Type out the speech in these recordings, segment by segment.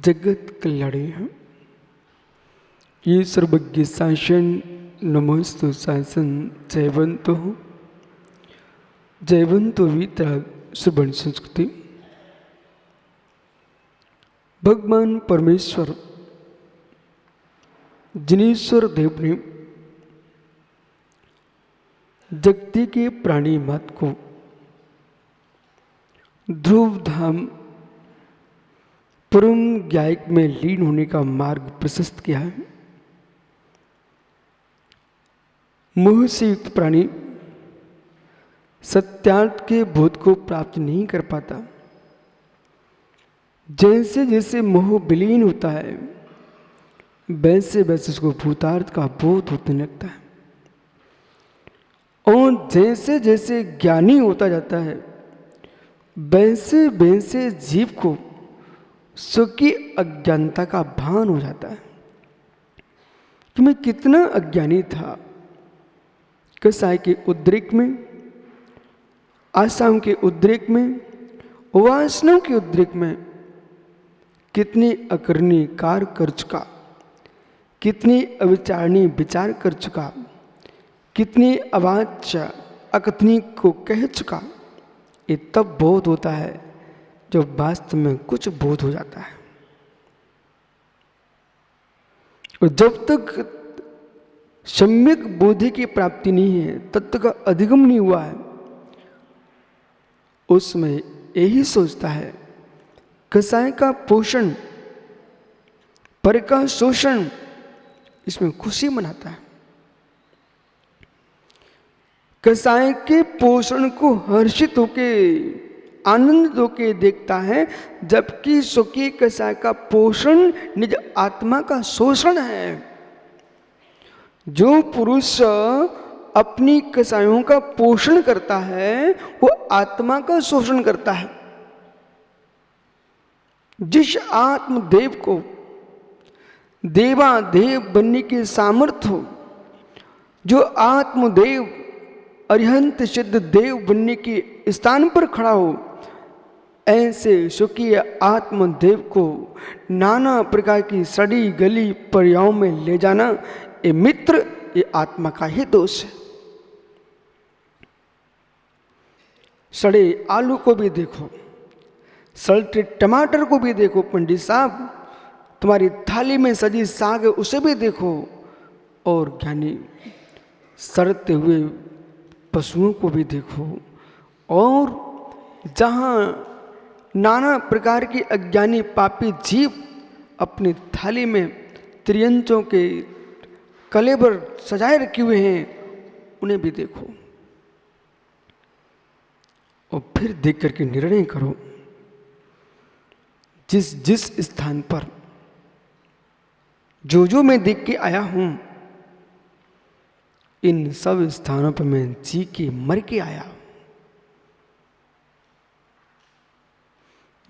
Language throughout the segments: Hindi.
जगत कल्याणी है। ये सर्वज्ञ शासन नमस्तु शासन जयवंतो वितरा सुबर्ण संस्कृति। भगवान परमेश्वर जिनेश्वर देव ने जगती के प्राणी मात को ध्रुव धाम परम ज्ञायक में लीन होने का मार्ग प्रशस्त किया है। मोह से युक्त प्राणी सत्यार्थ के बोध को प्राप्त नहीं कर पाता। जैसे जैसे मोह विलीन होता है वैसे वैसे उसको भूतार्थ का बोध होने लगता है, और जैसे जैसे ज्ञानी होता जाता है वैसे वैसे जीव को सुखी अज्ञानता का भान हो जाता है कि मैं कितना अज्ञानी था। कसाय के उद्रेक में, आशाओं के उद्रेक में, वासनाओं के उद्रेक में कितनी अकरणी कार्य कर चुका, कितनी अविचारणी विचार कर चुका, कितनी अवाच्य अकथनी को कह चुका। ये तब बोध होता है जब वास्तव में कुछ बोध हो जाता है। और जब तक सम्यक बोधि की प्राप्ति नहीं है, तब तक अधिगम नहीं हुआ है, उसमें यही सोचता है कसाय का पोषण, पर का शोषण, इसमें खुशी मनाता है। कसाय के पोषण को हर्षित होके आनंदित होके देखता है, जबकि सुखी कसाय का पोषण निज आत्मा का शोषण है। जो पुरुष अपनी कसायों का पोषण करता है वो आत्मा का शोषण करता है। जिस आत्मदेव को देवादेव बनने के सामर्थ्य हो, जो आत्मदेव अरिहंत सिद्ध देव बनने के स्थान पर खड़ा हो, ऐसे सुखी आत्मदेव को नाना प्रकार की सड़ी गली पर्यायों में ले जाना, ये मित्र, ये आत्मा का ही दोष है। सड़े आलू को भी देखो, सड़ते टमाटर को भी देखो, पंडित साहब तुम्हारी थाली में सजी साग है उसे भी देखो, और ज्ञानी सड़ते हुए पशुओं को भी देखो। और जहाँ नाना प्रकार की अज्ञानी पापी जीव अपनी थाली में त्रियंचों के कलेबर सजाए रखे हुए हैं, उन्हें भी देखो और फिर देख करके निर्णय करो। जिस जिस स्थान पर जो मैं देख के आया हूं, इन सब स्थानों पर मैं जी के मर के आया।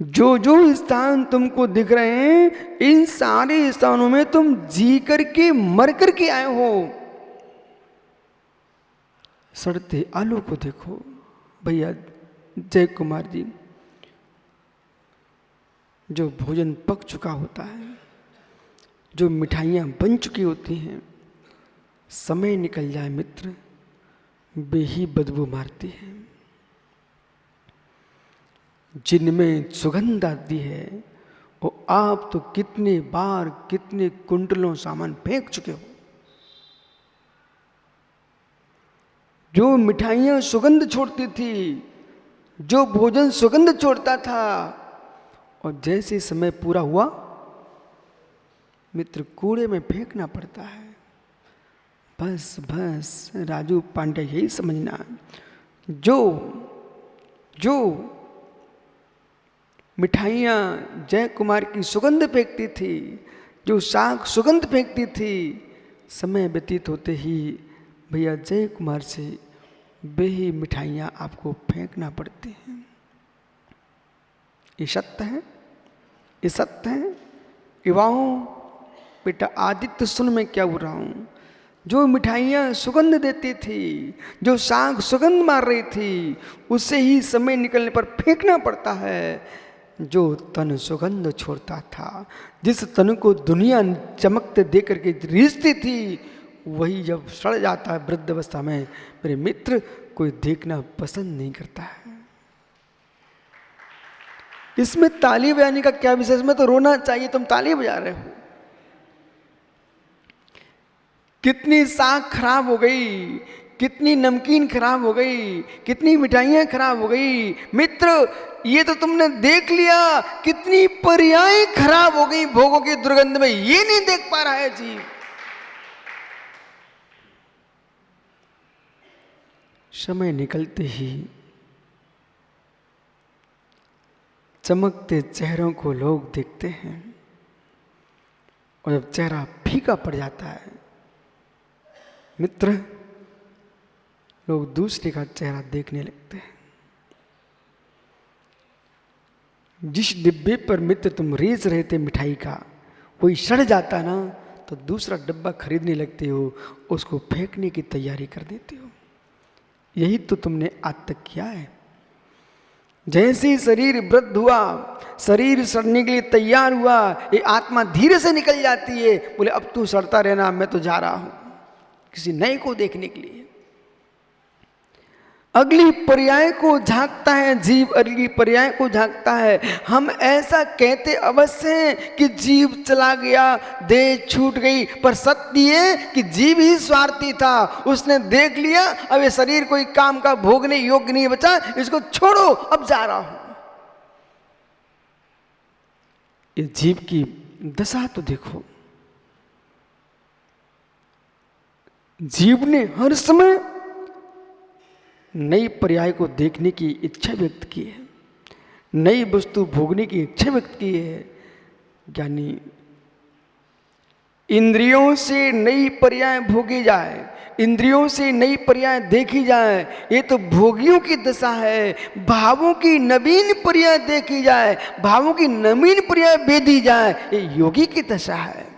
जो स्थान तुमको दिख रहे हैं, इन सारे स्थानों में तुम जी करके मर करके आए हो। सड़ते आलू को देखो भैया जय कुमार जी, जो भोजन पक चुका होता है, जो मिठाइयाँ बन चुकी होती हैं, समय निकल जाए मित्र, वे ही बदबू मारती हैं। जिनमें सुगंध आती है वो आप तो कितने बार कितने कुंटलों सामान फेंक चुके हो। जो मिठाइयाँ सुगंध छोड़ती थी, जो भोजन सुगंध छोड़ता था, और जैसे समय पूरा हुआ मित्र कूड़े में फेंकना पड़ता है। बस बस राजू पांडे यही समझना, जो मिठाइयाँ जय कुमार की सुगंध फेंकती थी, जो साग सुगंध फेंकती थी, समय व्यतीत होते ही भैया जय कुमार से वे ही मिठाइयाँ आपको फेंकना पड़ती हैं। ये सत्य है, ये सत्य है। युवाओं बेटा आदित्य सुन मैं क्या बोल रहा हूँ। जो मिठाइयाँ सुगंध देती थी, जो साग सुगंध मार रही थी, उसे ही समय निकलने पर फेंकना पड़ता है। जो तन सुगंध छोड़ता था, जिस तन को दुनिया चमकते देख करके रीझती थी, वही जब सड़ जाता है वृद्ध अवस्था में, मेरे मित्र, कोई देखना पसंद नहीं करता है। इसमें ताली बजाने का क्या विशेष? में तो रोना चाहिए, तुम ताली बजा रहे हो। कितनी साग खराब हो गई, कितनी नमकीन खराब हो गई, कितनी मिठाइयां खराब हो गई। मित्र, ये तो तुमने देख लिया, कितनी पर्याय खराब हो गई भोगों की दुर्गंध में, ये नहीं देख पा रहा है जीव। समय निकलते ही चमकते चेहरों को लोग देखते हैं, और जब चेहरा फीका पड़ जाता है मित्र, लोग दूसरे का चेहरा देखने लगते हैं। जिस डिब्बे पर मित्र तुम रेज रहे थे मिठाई का, कोई सड़ जाता ना, तो दूसरा डब्बा खरीदने लगते हो, उसको फेंकने की तैयारी कर देते हो। यही तो तुमने आज तक किया है। जैसे ही शरीर वृद्ध हुआ, शरीर सड़ने के लिए तैयार हुआ, ये आत्मा धीरे से निकल जाती है, बोले अब तू सड़ता रहना, मैं तो जा रहा हूं किसी नए को देखने के लिए। अगली पर्याय को झांकता है जीव, अगली पर्याय को झांकता है। हम ऐसा कहते अवश्य हैं कि जीव चला गया, देह छूट गई, पर सत्य ये कि जीव ही स्वार्थी था। उसने देख लिया अब ये शरीर कोई काम का भोगने योग्य नहीं बचा, इसको छोड़ो, अब जा रहा हूं। ये जीव की दशा तो देखो। जीव ने हर समय नई पर्याय को देखने की इच्छा व्यक्त की है, नई वस्तु भोगने की इच्छा व्यक्त की है। ज्ञानी इंद्रियों से नई पर्याय भोगी जाए, इंद्रियों से नई पर्याय देखी जाए, ये तो भोगियों की दशा है। भावों की नवीन पर्याय देखी जाए, भावों की नवीन पर्याय बेधी जाए, ये योगी की दशा है।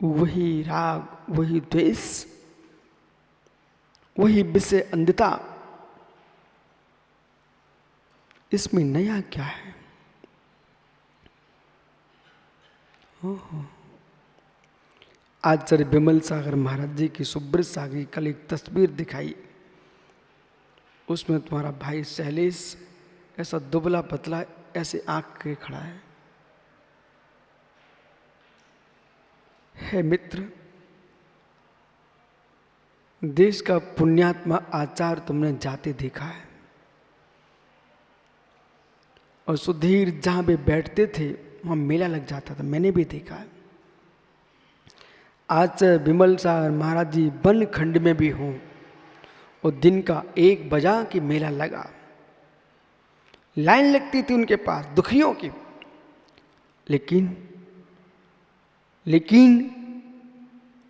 वही राग, वही द्वेष, वही विषय अंधता, इसमें नया क्या है? आचार्य विमल सागर महाराज जी की सुब्रत सागर की कल एक तस्वीर दिखाई, उसमें तुम्हारा भाई शैलेश ऐसा दुबला पतला ऐसे आंख के खड़ा है मित्र, देश का पुण्यात्मा आचार्य तुमने जाते देखा है, और सुधीर जहां पे बैठते थे वहां मेला लग जाता था, मैंने भी देखा है। आज विमल सागर महाराज जी वन खंड में भी हों और दिन का 1 बजा कि मेला लगा, लाइन लगती थी उनके पास दुखियों की, लेकिन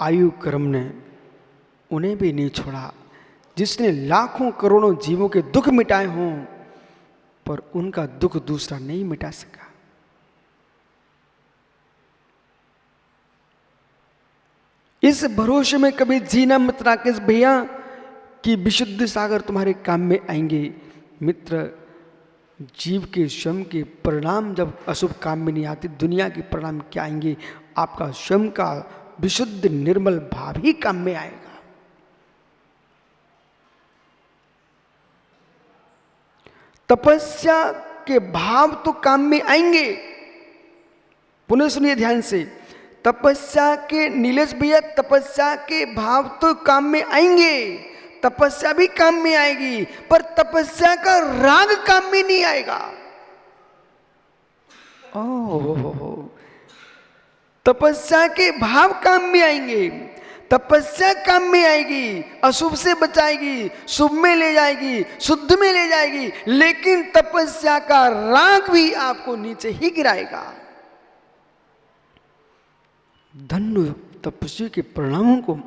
आयु क्रम ने उन्हें भी नहीं छोड़ा। जिसने लाखों करोड़ों जीवों के दुख मिटाए हों, पर उनका दुख दूसरा नहीं मिटा सका। इस भरोसे में कभी जीना मत राकेश भैया कि विशुद्ध सागर तुम्हारे काम में आएंगे। मित्र, जीव के स्वयं के परिणाम जब अशुभ काम में नहीं आते, दुनिया के परिणाम क्या आएंगे? आपका स्वयं का विशुद्ध निर्मल भाव ही काम में आएगा। तपस्या के भाव तो काम में आएंगे। पुनः सुनिए ध्यान से, तपस्या के नीलेश भैया, तपस्या के भाव तो काम में आएंगे, तपस्या भी काम में आएगी, पर तपस्या का राग काम में नहीं आएगा। ओह, तपस्या के भाव काम में आएंगे, तपस्या काम में आएगी, अशुभ से बचाएगी, शुभ में ले जाएगी, शुद्ध में ले जाएगी, लेकिन तपस्या का राग भी आपको नीचे ही गिराएगा। धन्य तपस्वी के परिणामों को,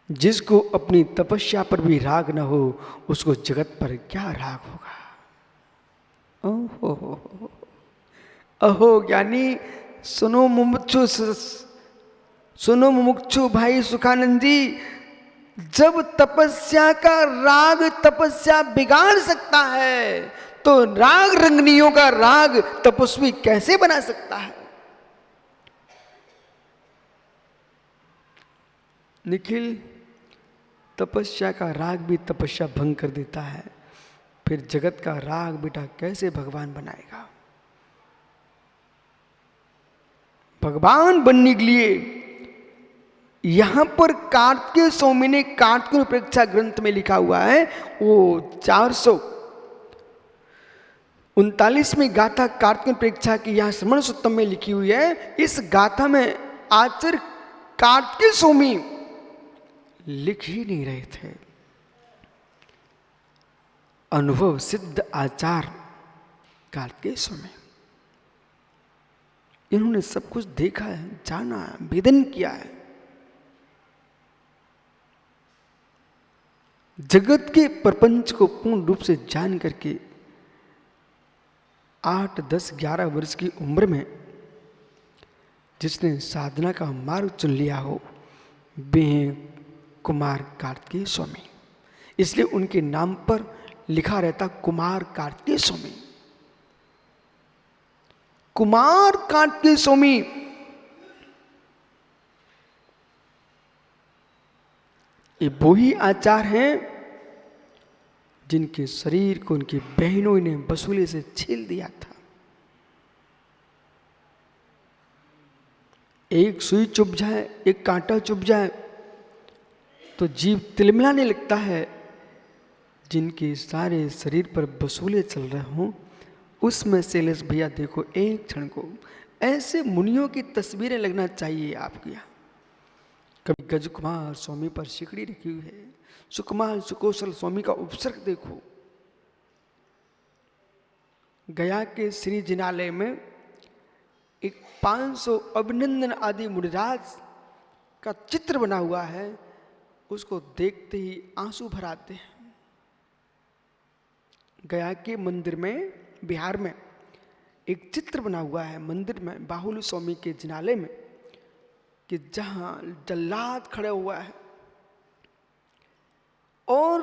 जिसको अपनी तपस्या पर भी राग न हो, उसको जगत पर क्या राग होगा? ओहो, अहो ज्ञानी, सुनो मुमुक्षु भाई सुखानंद जी, जब तपस्या का राग तपस्या बिगाड़ सकता है, तो राग रंगनियों का राग तपस्वी कैसे बना सकता है? निखिल, तपस्या का राग भी तपस्या भंग कर देता है, फिर जगत का राग बेटा कैसे भगवान बनाएगा? भगवान बनने के लिए यहां पर कार्तिकेय स्वामी ने कार्तिक प्रेक्षा ग्रंथ में लिखा हुआ है, वो 439 गाथा कार्तिक प्रेक्षा की यहां श्रवण सूत्तम में लिखी हुई है। इस गाथा में आचार्य कार्तिकेय स्वामी लिख ही नहीं रहे थे, अनुभव सिद्ध आचार कार्तिकेय स्वामी, इन्होंने सब कुछ देखा है, जाना है, वेदन किया है। जगत के प्रपंच को पूर्ण रूप से जान करके 8, 10, 11 वर्ष की उम्र में जिसने साधना का मार्ग चुन लिया हो, वे हैं कुमार कार्तिकेय स्वामी। इसलिए उनके नाम पर लिखा रहता कुमार कार्तिकेय स्वामी। कुमार कार्तिकेय स्वामी ये वो ही आचार्य हैं जिनके शरीर को उनकी बहनों ने बसूले से छील दिया था। एक सुई चुभ जाए, एक कांटा चुभ जाए तो जीव तिलमिलाने लगता है। जिनके सारे शरीर पर बसूले चल रहे हों, उसमें शैलेश भैया देखो एक क्षण को ऐसे मुनियों की तस्वीरें लगना चाहिए आपके यहाँ। कभी गजकुमार स्वामी पर सिकड़ी रखी हुई है, सुकुमार सुकोशल स्वामी का उपसर्ग देखो। गया के श्री जिनालय में एक 500 अभिनंदन आदि मुनिराज का चित्र बना हुआ है, उसको देखते ही आंसू भर आते हैं। गया के मंदिर में, बिहार में एक चित्र बना हुआ है मंदिर में, बाहुली स्वामी के जिनालय में, कि जहां जल्लाद खड़े हुआ है और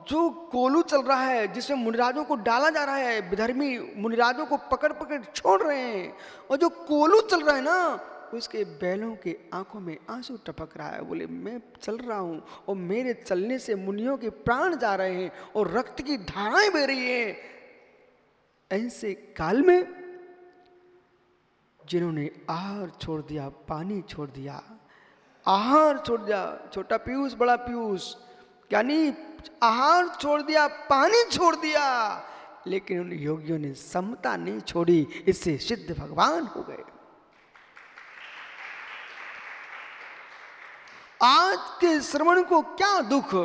जो कोलू चल रहा है जिसमें मुनिराजों को डाला जा रहा है, विधर्मी मुनिराजों को पकड़ पकड़ छोड़ रहे हैं, और जो कोलू चल रहा है ना, उसके बैलों के आंखों में आंसू टपक रहा है। बोले मैं चल रहा हूं और मेरे चलने से मुनियों के प्राण जा रहे हैं और रक्त की धाराएं बह रही हैं। ऐसे काल में जिन्होंने आहार छोड़ दिया, पानी छोड़ दिया, आहार छोड़ दिया, छोटा पीयूष बड़ा पीयूष, यानी आहार छोड़ दिया, पानी छोड़ दिया, लेकिन उन योगियों ने समता नहीं छोड़ी, इससे सिद्ध भगवान हो गए। आज के श्रवण को क्या दुख,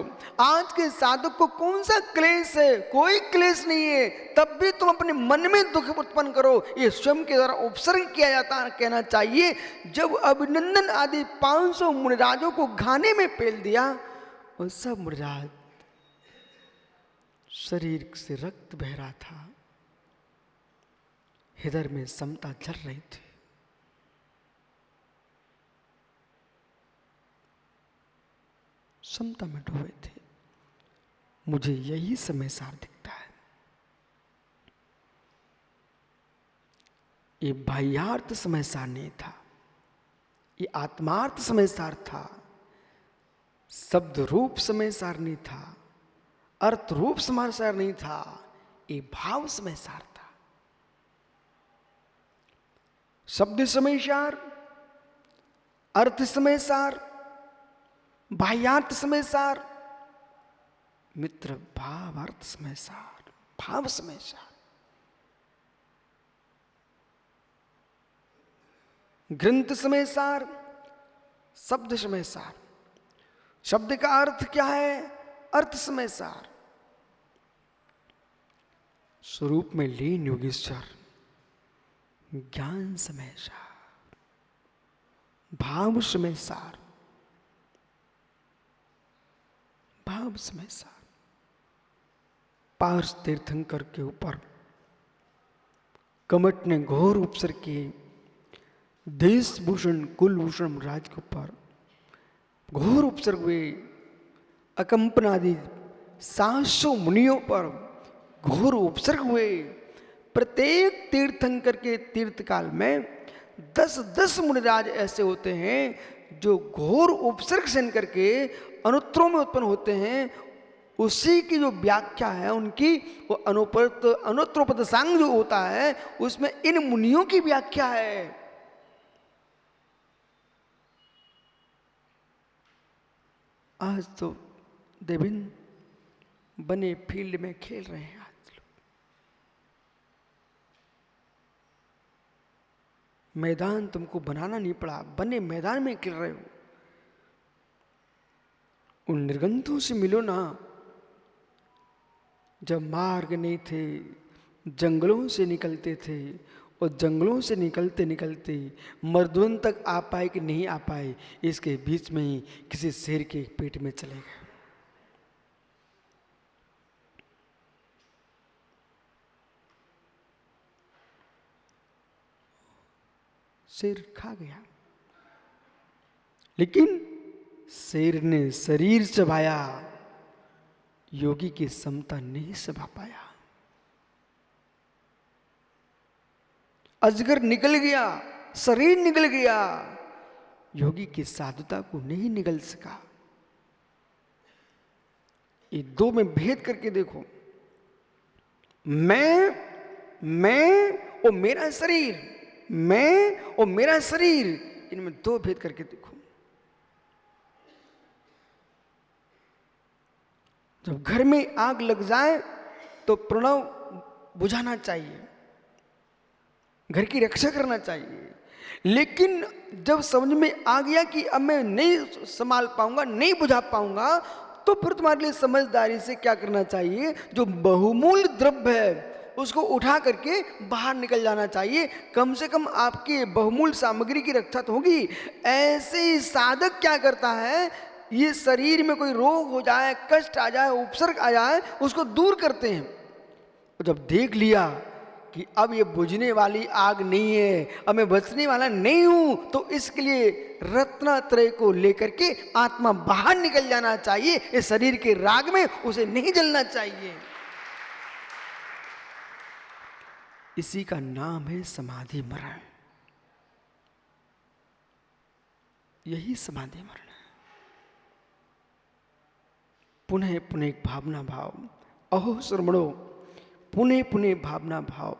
आज के साधक को कौन सा क्लेश है? कोई क्लेश नहीं है, तब भी तुम अपने मन में दुख उत्पन्न करो। ये स्वयं के द्वारा उपसर्ग किया जाता है, कहना चाहिए। जब अभिनंदन आदि 500 मुनिराजों को घाने में पेल दिया और सब मुनिराज शरीर से रक्त बह रहा था, हृदय में समता जल रही थी। समता में डूबे थे। मुझे यही समय सार दिखता है। ये बाह्यार्थ समय सार नहीं था, ये आत्मार्थ समय सार था। शब्द रूप समय सार नहीं था, अर्थ रूप समय सार नहीं था, ये भाव समय सार था। शब्द समय सार, अर्थ समय सार, बाह्यार्थ समय सार, मित्र भावार्थ समय सार, भाव समय सार। ग्रंथ समय सार, शब्द समय सार। शब्द का अर्थ क्या है? अर्थ समय सार। स्वरूप में लीन योगेश्वर, ज्ञान समय सार, भाव समय सार, भाव समय सार। पार्श तीर्थंकर के ऊपर कमट ने घोर उपसर किए, देश भूषण कुलभूषण राज के ऊपर घोर उपसर्ग हुए। अकंपनादि 700 मुनियों पर घोर उपसर्ग हुए। प्रत्येक तीर्थंकर के तीर्थ काल में 10-10 मुनिराज ऐसे होते हैं जो घोर उपसर्ग सहन करके अनुत्तरों में उत्पन्न होते हैं। उसी की जो व्याख्या है उनकी, वो अनुत्तरोपद सांग जो होता है उसमें इन मुनियों की व्याख्या है। आज तो देविन बने फील्ड में खेल रहे हैं। आज लोग मैदान तुमको बनाना नहीं पड़ा, बने मैदान में खेल रहे हो। उन निर्गंथों से मिलो ना, जब मार्ग नहीं थे जंगलों से निकलते थे, और जंगलों से निकलते निकलते मर्दवन तक आ पाए कि नहीं आ पाए, इसके बीच में ही किसी शेर के पेट में चले गए। शेर खा गया, लेकिन शेर ने शरीर चबाया, योगी की समता नहीं चबा पाया। अजगर निकल गया, शरीर निकल गया, योगी की साधुता को नहीं निगल सका। ये दो में भेद करके देखो, मैं और मेरा शरीर, मैं और मेरा शरीर, इनमें दो भेद करके देखो। जब घर में आग लग जाए तो प्रणव बुझाना चाहिए, घर की रक्षा करना चाहिए। लेकिन जब समझ में आ गया कि अब मैं नहीं संभाल पाऊंगा, नहीं बुझा पाऊंगा, तो फिर तुम्हारे लिए समझदारी से क्या करना चाहिए, जो बहुमूल्य द्रव्य है उसको उठा करके बाहर निकल जाना चाहिए। कम से कम आपके बहुमूल्य सामग्री की रक्षा तो होगी। ऐसे ही साधक क्या करता है, ये शरीर में कोई रोग हो जाए, कष्ट आ जाए, उपसर्ग आ जाए, उसको दूर करते हैं। तो जब देख लिया कि अब ये बुझने वाली आग नहीं है, अब मैं बचने वाला नहीं हूं, तो इसके लिए रत्नत्रय को लेकर के आत्मा बाहर निकल जाना चाहिए। इस शरीर के राग में उसे नहीं जलना चाहिए। इसी का नाम है समाधि मरण। यही समाधि मरण है। पुनः पुनः भावना भाव, अहो श्रमणो, पुनः पुनः भावना भाव।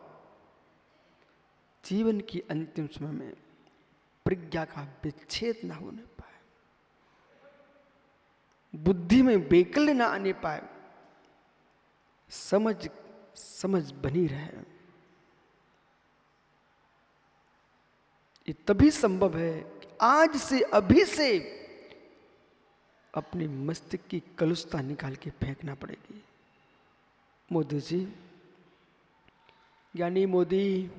जीवन की अंतिम समय में प्रज्ञा का विच्छेद ना होने पाए, बुद्धि में बेकल ना आने पाए, समझ बनी रहे। ये तभी संभव है कि आज से, अभी से अपने मस्तिष्क की कलुषता निकाल के फेंकना पड़ेगी। मोदी जी, ज्ञानी मोदी,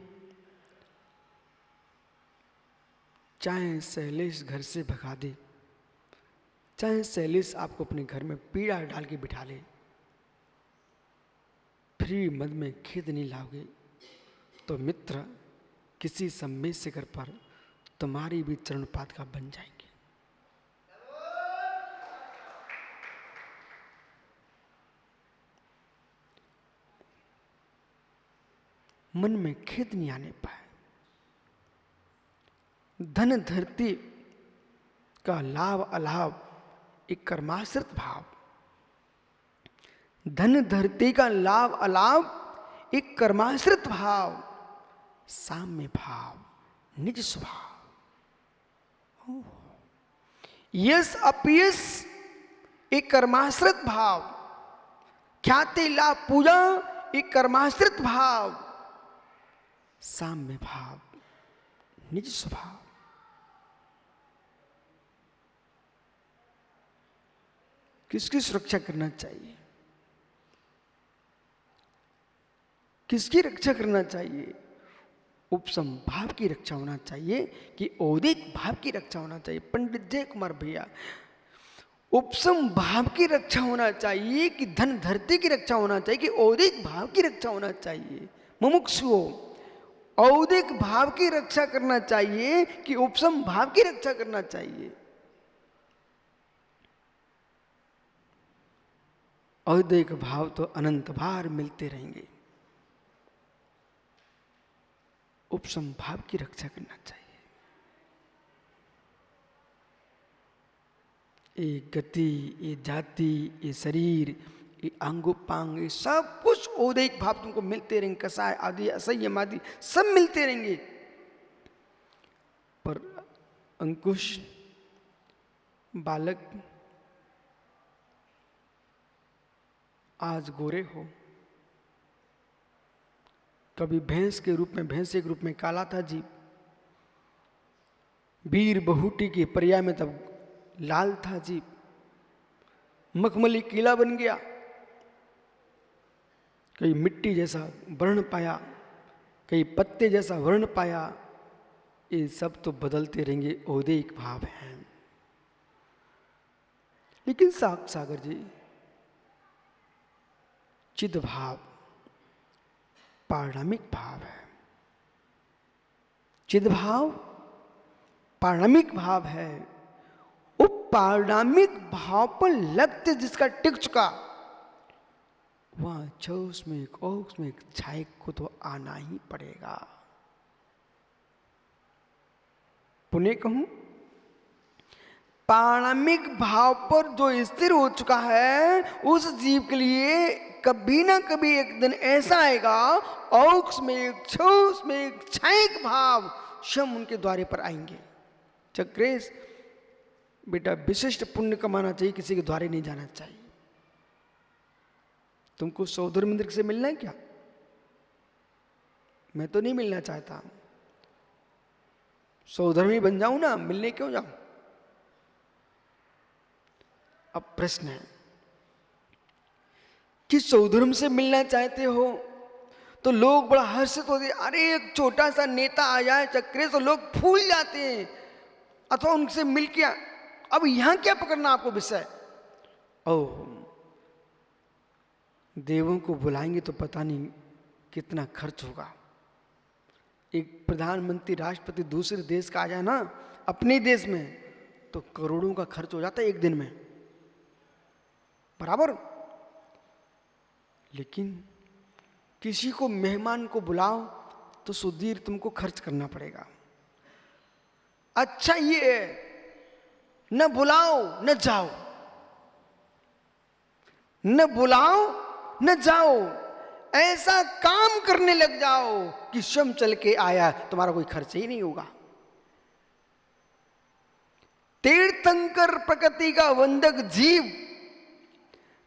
चाहे शैलेश घर से भगा दे, चाहे शैलेश आपको अपने घर में पीड़ा डाल के बिठा ले, फिर मद में खेद नहीं लाओगे तो मित्र किसी सम्मेद शिखर पर तुम्हारी भी चरणपात का बन जाएंगे। मन में खेद नहीं आने पाए। धन धरती का लाभ अलाभ एक कर्माश्रित भाव, धन धरती का लाभ अलाभ एक कर्माश्रित भाव, साम्य भाव, निज स्वभाव, यश अपयश एक कर्माश्रित भाव, ख्याति लाभ पूजा एक कर्माश्रित भाव, साम्य भाव, निज स्वभाव। किसकी सुरक्षा करना चाहिए, किसकी रक्षा करना चाहिए? उपसम भाव की रक्षा होना चाहिए कि औदिक भाव की रक्षा होना चाहिए? पंडित जय कुमार भैया, उपसम भाव की रक्षा होना चाहिए कि धन धरती की रक्षा होना चाहिए कि औदिक भाव की रक्षा होना चाहिए? मुमुक्षुओं, औदिक भाव की रक्षा करना चाहिए कि उपसम भाव की रक्षा करना चाहिए? औदैक भाव तो अनंत बार मिलते रहेंगे। उपसम भाव की रक्षा करना चाहिए। ये गति, ये जाति, ये शरीर, ये अंगोपांग, ये सब कुछ औदैक भाव तुमको मिलते रहेंगे। कसाय आदि, असंयम आदि सब मिलते रहेंगे। पर अंकुश बालक आज गोरे हो, कभी भैंस के रूप में, भैंसे के रूप में काला था जीव, वीर बहुटी के पर्याय में तब लाल था जीव, मखमली कीला बन गया, कहीं मिट्टी जैसा वर्ण पाया, कहीं पत्ते जैसा वर्ण पाया। ये सब तो बदलते रहेंगे, औदैक भाव हैं। लेकिन सागर जी, चिद भाव पारणामिक भाव है। चिद भाव पारणामिक भाव है। वो पारणामिक भाव पर लगते जिसका टिक चुका, वहां चौस में एक ओक्स में एक छायक को तो आना ही पड़ेगा। पुनः कहूं, पारणामिक भाव पर जो स्थिर हो चुका है, उस जीव के लिए कभी ना कभी एक दिन ऐसा आएगा, औक्स में एक, छौस में एक छायक भाव स्वयं उनके द्वारे पर आएंगे। चक्रेश बेटा, विशिष्ट पुण्य कमाना चाहिए, किसी के द्वारे नहीं जाना चाहिए। तुमको सौधर्म इंद्र से मिलना है क्या? मैं तो नहीं मिलना चाहता। सौधर्मी बन जाऊं ना, मिलने क्यों जाऊं? अब प्रश्न है कि सौधर्म से मिलना चाहते हो तो लोग बड़ा हर्षित होते, अरे एक छोटा सा नेता आ जाए चक्रेश तो लोग फूल जाते हैं, अथवा उनसे मिल के। अब यहां क्या पकड़ना आपको विषय? ओह, देवों को बुलाएंगे तो पता नहीं कितना खर्च होगा। एक प्रधानमंत्री, राष्ट्रपति दूसरे देश का आ जाए ना अपने देश में, तो करोड़ों का खर्च हो जाता है एक दिन में, बराबर। लेकिन किसी को, मेहमान को बुलाओ तो सुधीर तुमको खर्च करना पड़ेगा। अच्छा ये है, न बुलाओ न जाओ, न बुलाओ न जाओ, ऐसा काम करने लग जाओ कि स्वयं चल के आया, तुम्हारा कोई खर्च ही नहीं होगा। तीर्थंकर प्रकृति का वंदक जीव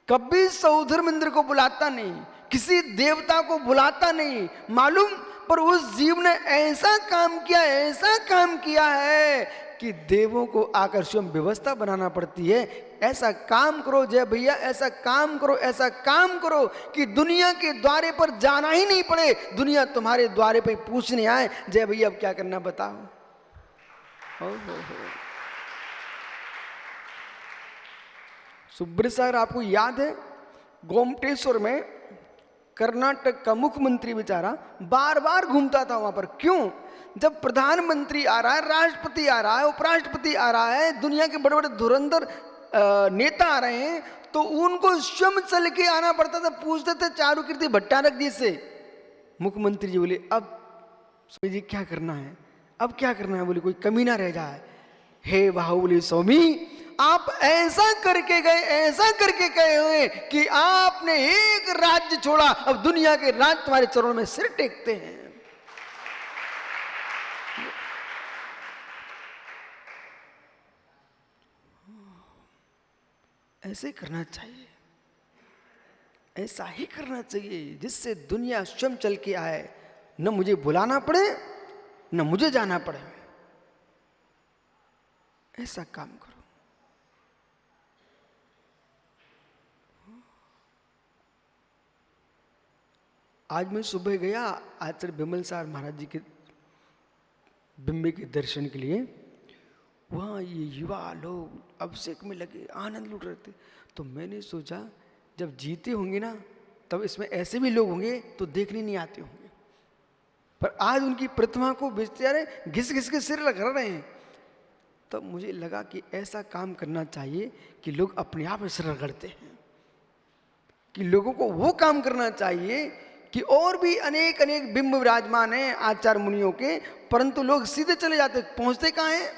कभी सौधर्म इंद्र को बुलाता नहीं, किसी देवता को बुलाता नहीं, मालूम। पर उस जीव ने ऐसा काम किया, ऐसा काम किया है कि देवों को आकर स्वयं व्यवस्था बनाना पड़ती है। ऐसा काम करो जय भैया, ऐसा काम करो, ऐसा काम करो कि दुनिया के द्वारे पर जाना ही नहीं पड़े, दुनिया तुम्हारे द्वारे पर पूछने आए, जय भैया अब क्या करना बताओ। हो। सुब्रत सर, आपको याद है गोमटेश्वर में कर्नाटक का मुख्यमंत्री बेचारा बार बार घूमता था वहां पर। क्यों? जब प्रधानमंत्री आ रहा है, राष्ट्रपति आ रहा है, उपराष्ट्रपति आ रहा है, दुनिया के बड़े बड़े धुरंधर नेता आ रहे हैं, तो उनको स्वयं चल के आना पड़ता था। पूछते थे चारुकीर्ति भट्टारक जी से, मुख्यमंत्री जी बोले अब स्वामी जी क्या करना है, अब क्या करना है? बोले कोई कमी ना रह जाए। हे बाहुबली स्वामी, आप ऐसा करके गए, ऐसा करके गए हुए कि आपने एक राज्य छोड़ा, अब दुनिया के राज्य तुम्हारे चरणों में सिर टेकते हैं। ऐसे करना चाहिए, ऐसा ही करना चाहिए जिससे दुनिया स्वयं चल के आए, न मुझे बुलाना पड़े न मुझे जाना पड़े। ऐसा काम करो। आज मैं सुबह गया आचार्य बिमल सार महाराज जी के बिंबे के दर्शन के लिए। वहाँ ये युवा लोग अभिषेक में लगे, आनंद लूट रहे थे। तो मैंने सोचा जब जीते होंगे ना, तब इसमें ऐसे भी लोग होंगे तो देखने नहीं आते होंगे। पर आज उनकी प्रतिमा को बेचारे घिस घिस के सिर रगड़ रहे हैं। तब मुझे लगा कि ऐसा काम करना चाहिए कि लोग अपने आप में सिर रगड़ते हैं। कि लोगों को वो काम करना चाहिए कि और भी अनेक अनेक बिंब विराजमान हैं आचार्य मुनियों के, परंतु लोग सीधे चले जाते, पहुंचते कहाँ हैं?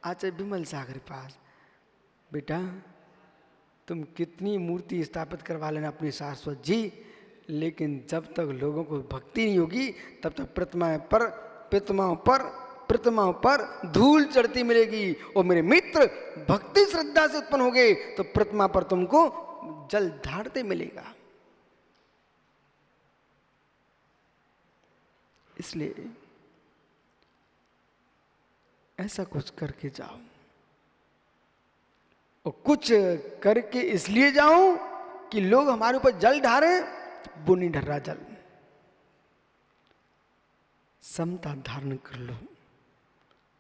आचार्य विमल सागर के पास। बेटा तुम कितनी मूर्ति स्थापित करवा लेना अपनी शाश्वत जी, लेकिन जब तक लोगों को भक्ति नहीं होगी तब तक प्रतिमाओं पर धूल चढ़ती मिलेगी। और मेरे मित्र, भक्ति श्रद्धा से उत्पन्न हो गए तो प्रतिमा पर तुमको जल ढारते मिलेगा। इसलिए ऐसा कुछ करके जाओ, और कुछ करके इसलिए जाओ कि लोग हमारे ऊपर जल ढारे, वो नहीं ढर रहा जल। समता धारण कर लो,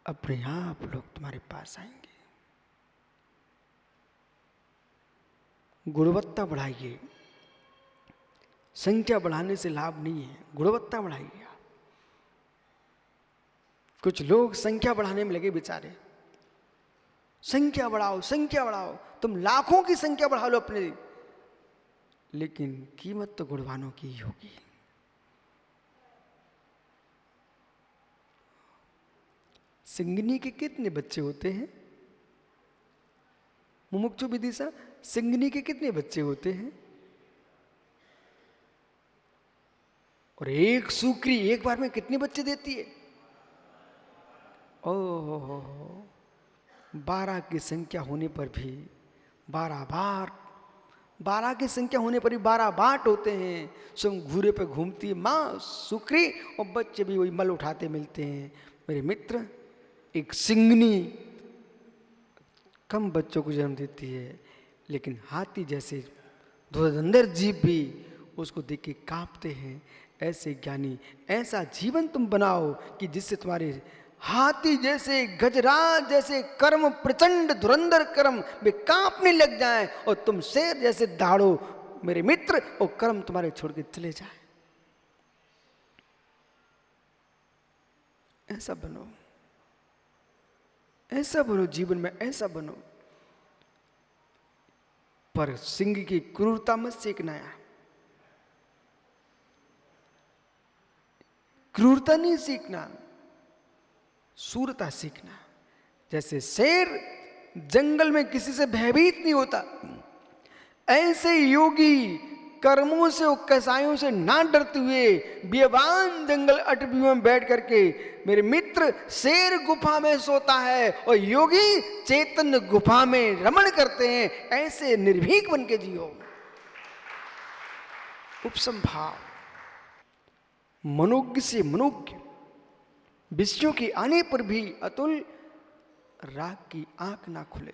अपने आप लोग तुम्हारे पास आएंगे। गुणवत्ता बढ़ाइए, संख्या बढ़ाने से लाभ नहीं है, गुणवत्ता बढ़ाइए। कुछ लोग संख्या बढ़ाने में लगे बेचारे, संख्या बढ़ाओ संख्या बढ़ाओ, तुम लाखों की संख्या बढ़ा लो अपने, लेकिन कीमत तो गुणवानों की ही होगी। सिंगनी के कितने बच्चे होते हैं? मुमुक्षु विदिशा, सिंगनी के कितने बच्चे होते हैं? और एक सूकरी एक बार में कितने बच्चे देती है? ओहो, 12 की संख्या होने पर भी 12 की संख्या होने पर भी 12 बाट होते हैं। स्वयं घूरे पे घूमती है माँ सुकरी, और बच्चे भी वही मल उठाते मिलते हैं। मेरे मित्र, एक सिंगनी कम बच्चों को जन्म देती है, लेकिन हाथी जैसे धुरंधर जीव भी उसको देख के कांपते हैं। ऐसे ज्ञानी, ऐसा जीवन तुम बनाओ कि जिससे तुम्हारे हाथी जैसे, गजराज जैसे कर्म, प्रचंड धुरंधर कर्म वे कांपने लग जाएं, और तुम शेर जैसे दहाड़ो मेरे मित्र, और कर्म तुम्हारे छोड़ के चले जाए। ऐसा बनो, ऐसा बनो, जीवन में ऐसा बनो। पर सिंह की क्रूरता मत सीखना है, क्रूरता नहीं सीखना, शूरता सीखना। जैसे शेर जंगल में किसी से भयभीत नहीं होता, ऐसे योगी कर्मों से और कसायों से ना डरते हुए बियाबान जंगल अटवियों में बैठ करके, मेरे मित्र, शेर गुफा में सोता है और योगी चैतन्य गुफा में रमण करते हैं। ऐसे निर्भीक बन के जियो। उपसंभाव, मनोज्ञ से मनोज्ञ, विषयों के आने पर भी अतुल राग की आंख ना खुले।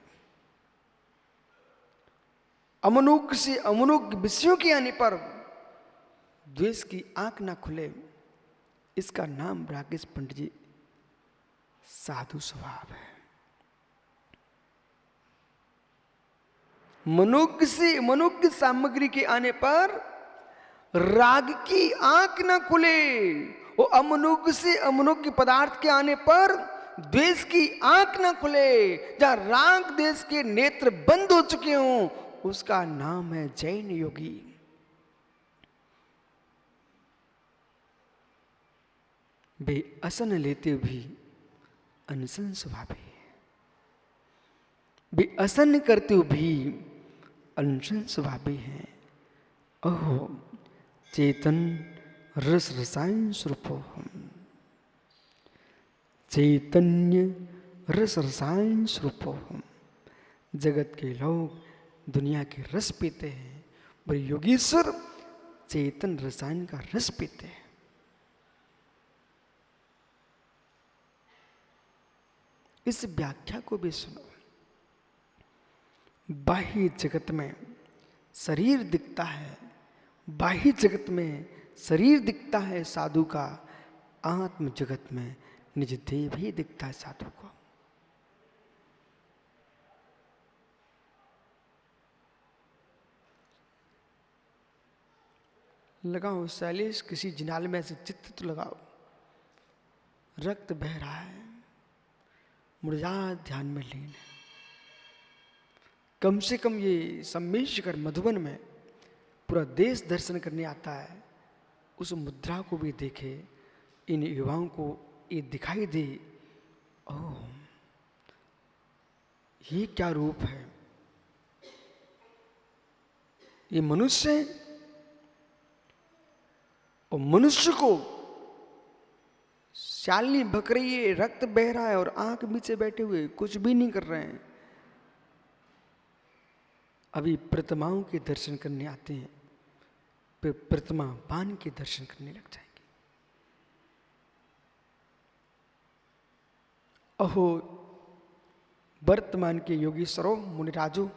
अमनोज्ञ से अमनोज्ञ विषयों के आने पर द्वेष की आंख ना खुले। इसका नाम राकेश पंडित जी साधु स्वभाव है। मनोज्ञ से मनोज्ञ सामग्री के आने पर राग की आंख ना खुले, वो अमनोज्ञ से अमनोज्ञ पदार्थ के आने पर द्वेष की आंख ना खुले। जहां राग देश के नेत्र बंद हो चुके हों, उसका नाम है जैन योगी। वे असन लेते भी अनशन स्वभावी है, वे असन करते हुए भी अनशन स्वभावी है। ओहो चेतन रस रसायन स्वरूपो हम, चैतन्य रस रसायन स्वरूपो हम। जगत के लोग दुनिया के रस पीते हैं, पर योगीश्वर चेतन रसायन का रस पीते हैं। इस व्याख्या को भी सुनो। बाह्य जगत में शरीर दिखता है, बाह्य जगत में शरीर दिखता है साधु का, आत्म जगत में निज देव ही दिखता है साधु को। लगाओ शैलेश किसी जिनाल में से चित्त तो लगाओ, रक्त बह रहा है, मुरझा ध्यान में लीन है। कम से कम ये सम्मेश कर मधुबन में पूरा देश दर्शन करने आता है, उस मुद्रा को भी देखे, इन युवाओं को ये दिखाई दे, ओह ये क्या रूप है, ये मनुष्य है। और मनुष्य को शालिनी बक रही है, रक्त बह रहा है और आंख नीचे बैठे हुए कुछ भी नहीं कर रहे हैं। अभी प्रतिमाओं के दर्शन करने आते हैं, फिर प्रतिमा पान के दर्शन करने लग जाएंगे। अहो वर्तमान के योगीश्वरों, मुनिराजो,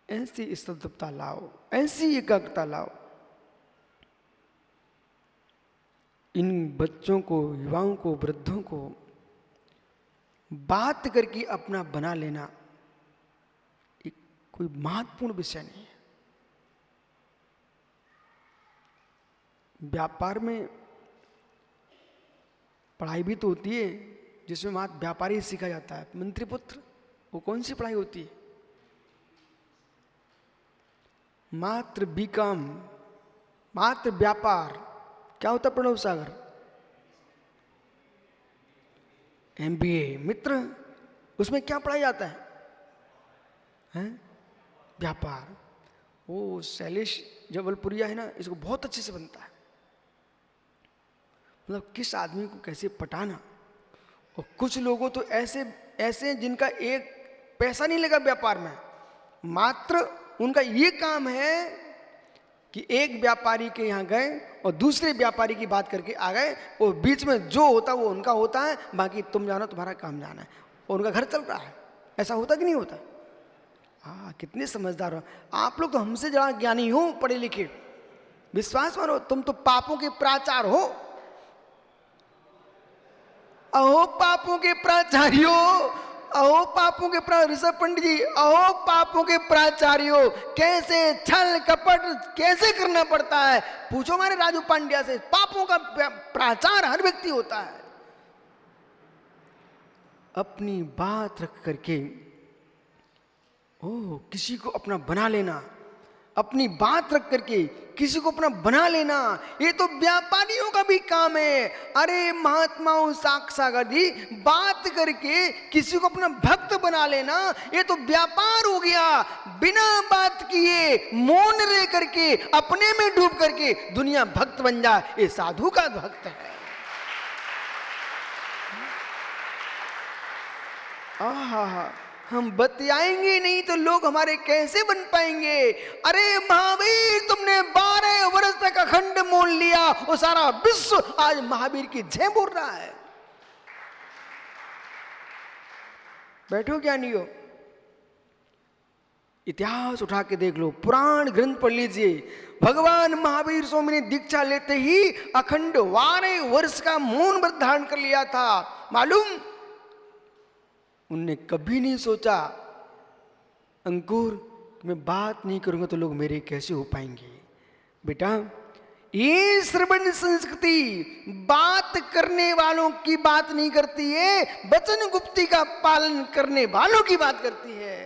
ऐसी स्तब्धता लाओ, ऐसी एकाग्रता लाओ। इन बच्चों को, युवाओं को, वृद्धों को बात करके अपना बना लेना एक कोई महत्वपूर्ण विषय नहीं है। व्यापार में पढ़ाई भी तो होती है जिसमें मात्र व्यापारी सीखा जाता है। मंत्री पुत्र, वो कौन सी पढ़ाई होती है? मात्र बीकॉम, मात्र व्यापार। क्या होता है प्रणव सागर? एमबीए। मित्र, उसमें क्या पढ़ाया जाता है? हैं? व्यापार। वो शैलेश जबलपुरिया है ना, इसको बहुत अच्छे से बनता है। मतलब किस आदमी को कैसे पटाना। और कुछ लोगों तो ऐसे ऐसे जिनका एक पैसा नहीं लगा व्यापार में, मात्र उनका ये काम है कि एक व्यापारी के यहाँ गए और दूसरे व्यापारी की बात करके आ गए, और बीच में जो होता वो उनका होता है, बाकी तुम जानो, तुम्हारा काम जाना है, और उनका घर चल रहा है। ऐसा होता कि नहीं होता? हाँ, कितने समझदार हो आप लोग, तो हमसे ज़्यादा ज्ञानी हो, पढ़े लिखे। विश्वास मानो, तुम तो पापों के प्राचार हो। अहो पापों के प्राचार्यो, अहो पापों के ऋषभ पंडित जी, अहो पापों के प्राचार्यो, कैसे छल कपट कैसे करना पड़ता है, पूछो हमारे राजू पांड्या से। पापों का प्राचार हर व्यक्ति होता है। अपनी बात रख करके ओह किसी को अपना बना लेना, अपनी बात रख करके किसी को अपना बना लेना, ये तो व्यापारियों का भी काम है। अरे महात्माओं, साक्षात जी, बात करके किसी को अपना भक्त बना लेना, ये तो व्यापार हो गया। बिना बात किए मौन रह करके अपने में डूब करके दुनिया भक्त बन जाए, ये साधु का भक्त है। आहा, हम बतियाएंगे नहीं तो लोग हमारे कैसे बन पाएंगे। अरे महावीर, तुमने 12 वर्ष तक अखंड मौन लिया, वो सारा विश्व आज महावीर की जय बोल रहा है। बैठो ज्ञानियों, इतिहास उठा के देख लो, पुराण ग्रंथ पढ़ लीजिए। भगवान महावीर स्वामी ने दीक्षा लेते ही अखंड 12 वर्ष का मौन व्रत धारण कर लिया था। मालूम, उनने कभी नहीं सोचा अंकुर मैं बात नहीं करूंगा तो लोग मेरे कैसे हो पाएंगे। बेटा, ये श्रवण संस्कृति बात करने वालों की बात नहीं करती है, वचन गुप्ती का पालन करने वालों की बात करती है।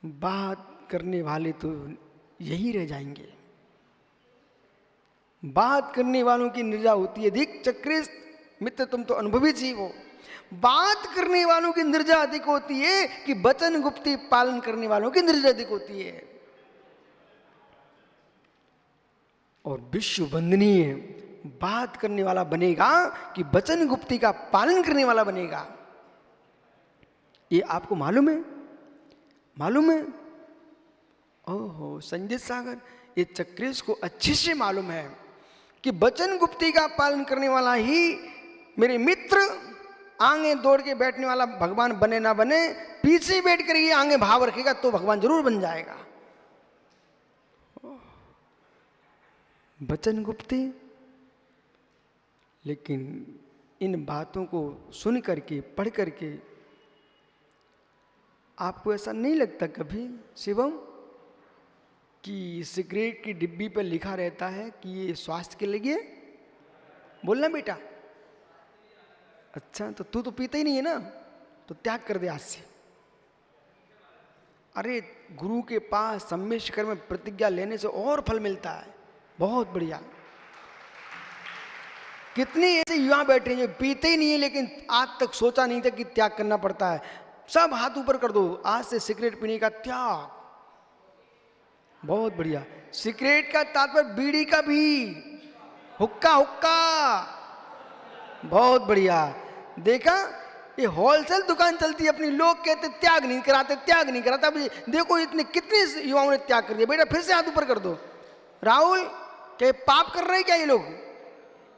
बात करने वाले तो यही रह जाएंगे। बात करने वालों की निर्जा होती है अधिक। चक्रेश मित्र, तुम तो अनुभवी जीव हो। बात करने वालों की निर्जा अधिक होती है कि वचन गुप्ती पालन करने वालों की निर्जा अधिक होती है। और विश्व वंदनीय बात करने वाला बनेगा कि वचन गुप्ती का पालन करने वाला बनेगा। ये आपको मालूम है? मालूम है? ओहो संजय सागर, ये चक्रेश को अच्छे से मालूम है कि वचन गुप्ती का पालन करने वाला ही मेरे मित्र आगे दौड़ के बैठने वाला भगवान बने ना बने, पीछे बैठ कर ये आगे भाव रखेगा तो भगवान जरूर बन जाएगा। वचन गुप्ती। लेकिन इन बातों को सुन करके, पढ़ करके आपको ऐसा नहीं लगता कभी शिवम कि सिगरेट की डिब्बी पर लिखा रहता है कि ये स्वास्थ्य के लिए? बोलना बेटा। अच्छा, तो तू तो पीता ही नहीं है ना, तो त्याग कर दे आज से। अरे गुरु के पास सम्यक शिखर में प्रतिज्ञा लेने से और फल मिलता है। बहुत बढ़िया। कितने ऐसे युवा बैठे हैं जो पीते ही नहीं है, लेकिन आज तक सोचा नहीं था कि त्याग करना पड़ता है। सब हाथ ऊपर कर दो, आज से सिगरेट पीने का त्याग। बहुत बढ़िया। सिगरेट का तात्पर्य बीड़ी का भी, हुक्का हुक्का। बहुत बढ़िया। देखा, ये होलसेल दुकान चलती है अपनी, लोग कहते त्याग नहीं कराते, त्याग नहीं कराता। देखो इतने कितने युवाओं ने त्याग कर दिया। बेटा फिर से हाथ ऊपर कर दो। राहुल, क्या पाप कर रहे हैं क्या ये लोग?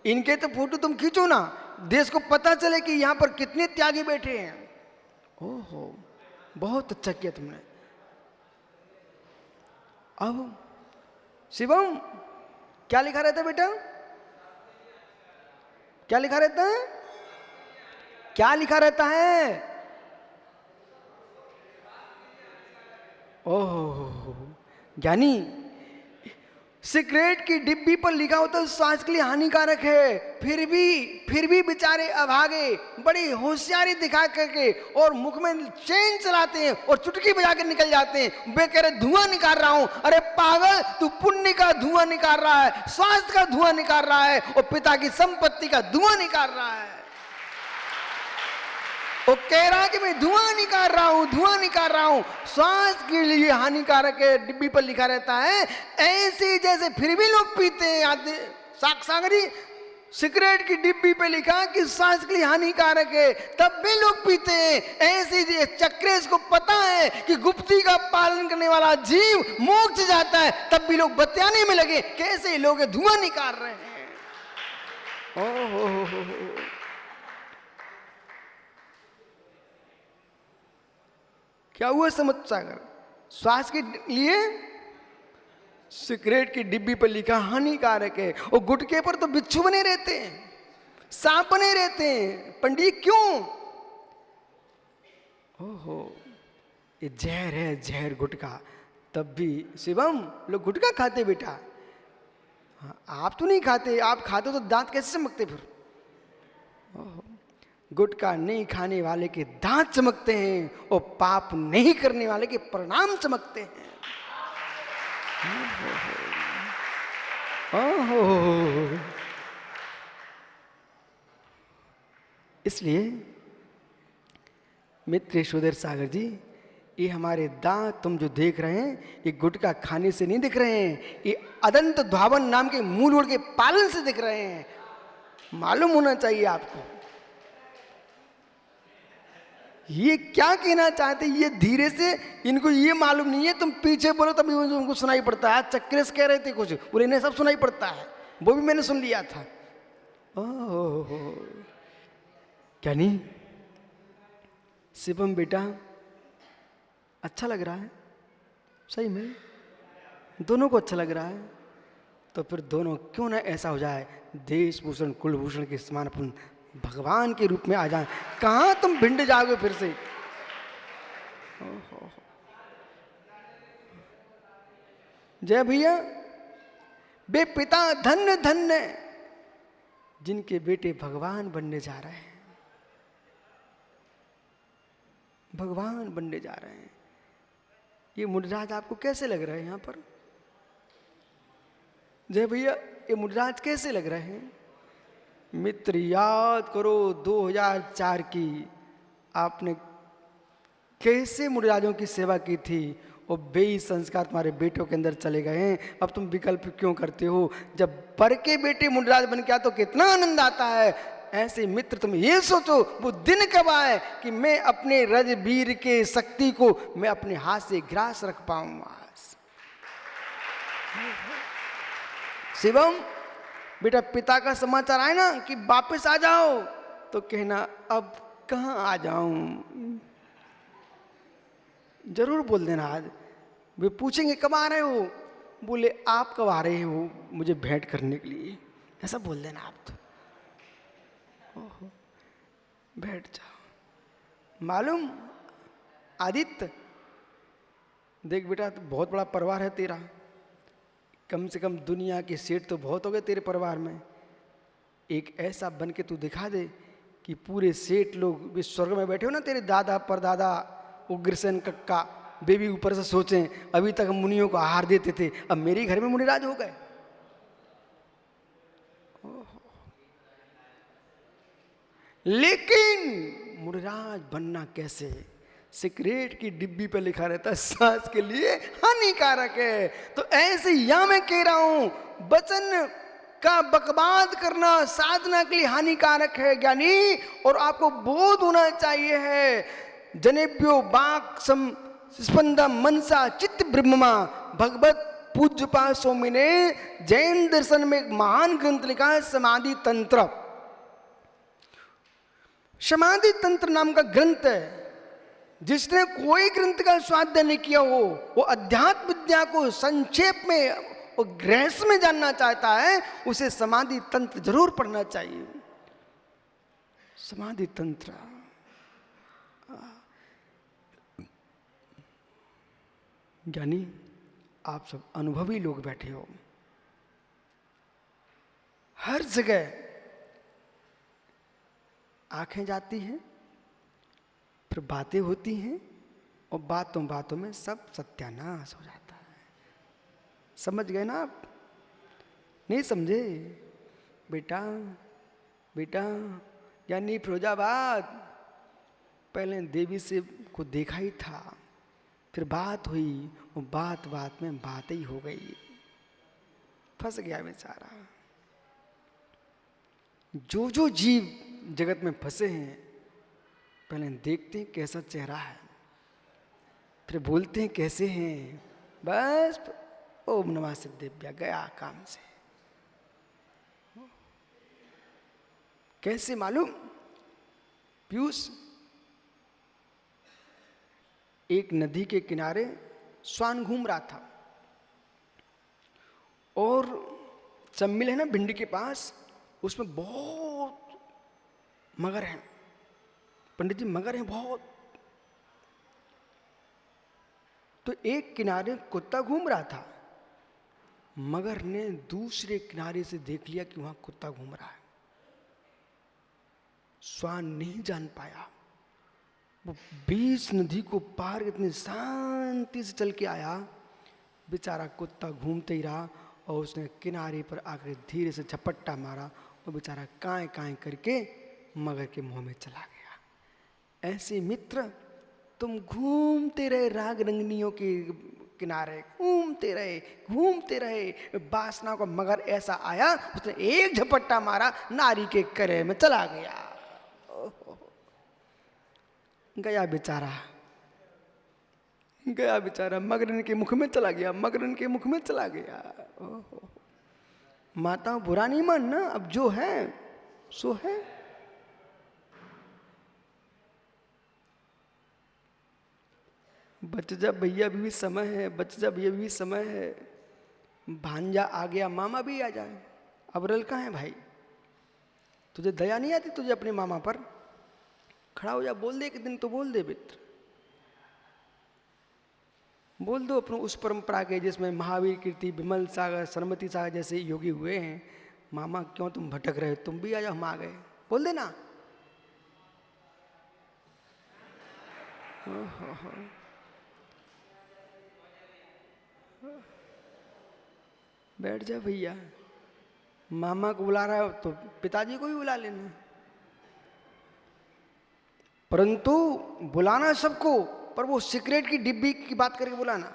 इनके तो फोटो तुम खींचो ना, देश को पता चले कि यहां पर कितने त्यागी बैठे हैं। ओहो, बहुत अच्छा किया तुमने। अब शिवम, क्या लिखा रहता है बेटा? क्या लिखा रहता है? क्या लिखा रहता है? ओहो ज्ञानी, सिगरेट की डिब्बी पर लिखा होता है स्वास्थ्य के लिए हानिकारक है, फिर भी बेचारे अभागे बड़ी होशियारी दिखा करके और मुख में चेन चलाते हैं और चुटकी बजा के निकल जाते हैं। वे कह रहे धुआं निकाल रहा हूं। अरे पागल, तू पुण्य का धुआं निकाल रहा है, स्वास्थ्य का धुआं निकाल रहा है और पिता की संपत्ति का धुआं निकाल रहा है। वो कह रहा है कि मैं धुआं निकाल रहा हूं, धुआं निकाल रहा हूं, स्वास्थ्य के लिए हानिकारक है, डिब्बी पर लिखा रहता है। ऐसे जैसे फिर भी लोग पीते हैं। सागरी, सिगरेट की डिब्बी पे लिखा कि स्वास्थ्य के लिए हानिकारक है, तब भी लोग पीते हैं। ऐसे चक्रेश को पता है कि गुप्ती का पालन करने वाला जीव मोक्ष जाता है, तब भी लोग बतियाने में लगे। कैसे लोग धुआं निकाल रहे हैं। ओहो, क्या हुआ समुद्र सागर? स्वास्थ्य के लिए सिगरेट की डिब्बी पर लिखा हानिकारक है, और गुटके पर तो बिच्छू बने रहते हैं, सांप बने रहते हैं। पंडित क्यों? ओहो, ये जहर है, जहर गुटका। तब भी शिवम, लोग गुटका खाते बेटा। हाँ, आप तो नहीं खाते, आप खाते तो दांत कैसे चमकते फिर? ओहो, गुटखा नहीं खाने वाले के दांत चमकते हैं और पाप नहीं करने वाले के परिणाम चमकते हैं। ओहो, इसलिए मित्र यशोधर सागर जी, ये हमारे दांत तुम जो देख रहे हैं, ये गुटखा खाने से नहीं दिख रहे हैं, ये अदंत धावन नाम के मूल के पालन से दिख रहे हैं। मालूम होना चाहिए आपको। ये क्या कहना चाहते, ये धीरे से, इनको ये मालूम नहीं है। तुम पीछे बोलो तभी उनको सुनाई पड़ता है। चक्रेश कह रहे थे कुछ, बोले इन्हें सब सुनाई पड़ता है, वो भी मैंने सुन लिया था। ओह क्या नहीं शिवम बेटा, अच्छा लग रहा है सही में, दोनों को अच्छा लग रहा है। तो फिर दोनों क्यों ना ऐसा हो जाए, देश भूषण कुलभूषण के समान अपन भगवान के रूप में आ जाए। कहां तुम भिंड जाओगे फिर से? जय भैया। बे पिता धन्य धन्य जिनके बेटे भगवान बनने जा रहे हैं, भगवान बनने जा रहे हैं। ये मुनिराज आपको कैसे लग रहा है यहां पर? जय भैया, ये मुनिराज कैसे लग रहे हैं? मित्र याद करो 2004 की आपने कैसे मुनिराजों की सेवा की थी, और बेई संस्कार तुम्हारे बेटों के अंदर चले गए हैं। अब तुम विकल्प क्यों करते हो? जब पर के बेटे मुनिराज बन के आए तो कितना आनंद आता है। ऐसे मित्र तुम ये सोचो वो दिन कब आए कि मैं अपने रजबीर के शक्ति को मैं अपने हाथ से ग्रास रख पाऊंगा। शिवम बेटा, पिता का समाचार आए ना कि वापस आ जाओ, तो कहना अब कहाँ आ जाऊं। जरूर बोल देना। आज वे पूछेंगे कब आ रहे हो, बोले आप कब आ रहे हो मुझे भेंट करने के लिए, ऐसा बोल देना आप तो। ओहो, बैठ जाओ। मालूम आदित्य, देख बेटा, तो बहुत बड़ा परिवार है तेरा, कम से कम दुनिया के सेठ तो बहुत हो गए तेरे परिवार में। एक ऐसा बन के तू दिखा दे कि पूरे सेठ लोग भी स्वर्ग में बैठे हो ना, तेरे दादा परदादा उग्रसेन कक्का, वे भी ऊपर से सोचें अभी तक हम मुनियों को आहार देते थे, अब मेरे घर में मुनिराज हो गए। लेकिन मुनिराज बनना कैसे? सिगरेट की डिब्बी पे लिखा रहता है सांस के लिए हानिकारक है। तो ऐसे यहां मैं कह रहा हूं वचन का बकवाद करना साधना के लिए हानिकारक है ज्ञानी, और आपको बोध होना चाहिए है। जनेभ्यो वाक् स्पंदम मनसा चित्त ब्रह्मा भगवत पूज्यपाद स्वामी ने जैन दर्शन में एक महान ग्रंथ लिखा है समाधि तंत्र। समाधि तंत्र नाम का ग्रंथ है। जिसने कोई ग्रंथ का स्वाध्याय नहीं किया हो, वो अध्यात्म विद्या को संक्षेप में और गृहस्थ में जानना चाहता है, उसे समाधि तंत्र जरूर पढ़ना चाहिए। समाधि तंत्र ज्ञानी, आप सब अनुभवी लोग बैठे हो, हर जगह आंखें जाती हैं, फिर बातें होती हैं, और बातों बातों में सब सत्यानाश हो जाता है। समझ गए ना आप? नहीं समझे? बेटा बेटा यानी फिरोजाबाद पहले देवी से को देखा ही था, फिर बात हुई, वो बात बात में बात ही हो गई, फंस गया बेचारा। जो जो जीव जगत में फंसे हैं, पहले देखते हैं कैसा चेहरा है, फिर बोलते हैं कैसे हैं, बस ओम नमः सिद्धेभ्य, गया काम से। कैसे मालूम? पीयूष एक नदी के किनारे स्वान घूम रहा था, और चम्मिल है ना भिंडी के पास, उसमें बहुत मगर हैं। पंडित जी मगर हैं बहुत। तो एक किनारे कुत्ता घूम रहा था, मगर ने दूसरे किनारे से देख लिया कि वहां कुत्ता घूम रहा है। स्वान नहीं जान पाया, वो बीच नदी को पार इतनी शांति से चल के आया, बेचारा कुत्ता घूमते ही रहा, और उसने किनारे पर आकर धीरे से झपट्टा मारा, और बेचारा काएं काएं करके मगर के मुंह में चला गया। ऐसे मित्र तुम घूमते रहे राग रंगनियों के किनारे, घूमते रहे, वासना को मगर ऐसा आया, उसने एक झपट्टा मारा, नारी के करे में चला गया। गया बेचारा, मगरन के मुख में चला गया, ओहो। माता बुरा नहीं मानना, अब जो है सो है। बच जा भैया, अभी भी समय है, भांजा आ गया, मामा भी आ जाए। अब रल कहाँ है भाई? तुझे दया नहीं आती तुझे अपने मामा पर? खड़ा हो जा, बोल दे, एक दिन तो बोल दे मित्र, बोल दो अपने उस परंपरा के जिसमें महावीर कीर्ति, विमल सागर, सरमती सागर जैसे योगी हुए हैं। मामा क्यों तुम भटक रहे, तुम भी आ जाओ, हम आ गए, बोल देना। बैठ जा भैया, मामा को बुला रहा है तो पिताजी को भी बुला लेना, परंतु बुलाना सबको, पर वो सिगरेट की डिब्बी की बात करके बुलाना।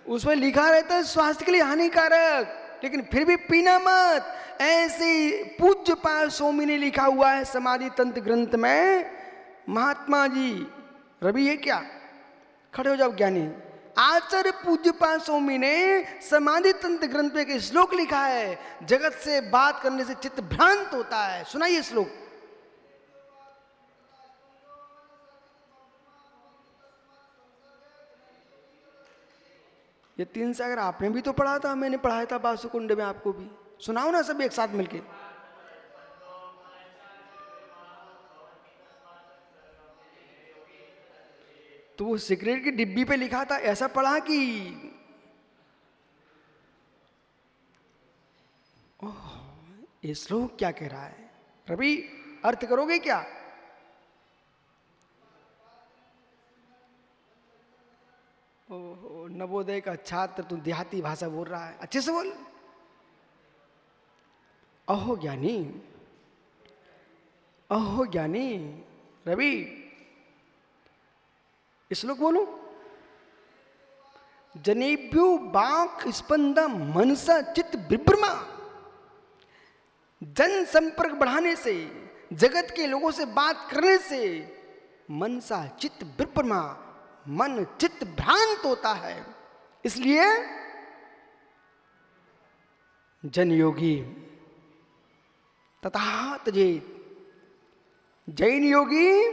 उसमें लिखा रहता है स्वास्थ्य के लिए हानिकारक, लेकिन फिर भी पीना मत। ऐसे पूज्य पाद स्वामी ने लिखा हुआ है समाधि तंत्र ग्रंथ में। महात्मा जी रवि है क्या? खड़े हो जाओ ज्ञानी। आचार्य पूज्य पाद स्वामी ने समाधि तंत्र ग्रंथ में एक श्लोक लिखा है, जगत से बात करने से चित्त भ्रांत होता है। सुनाइए श्लोक। ये 3 सागर आपने भी तो पढ़ा था, मैंने पढ़ाया था बासुकुंड में, आपको भी सुनाओ ना सब एक साथ मिलके। तो वो सिगरेट की डिब्बी पे लिखा था, ऐसा पढ़ा कि ओह, ये श्लोक क्या कह रहा है? रवि अर्थ करोगे क्या? ओहो, नवोदय का छात्र तू देहाती भाषा बोल रहा है, अच्छे से बोल। अहो ज्ञानी, अहो ज्ञानी रवि, श्लोक बोलो। जनेभ्यो वाक् स्पंदा मनसा चित्त विभ्रमा। जन संपर्क बढ़ाने से, जगत के लोगों से बात करने से मनसा चित्त विभ्रमा, मन चित्त भ्रांत होता है। इसलिए जन योगी तथा तजेत, जैन योगी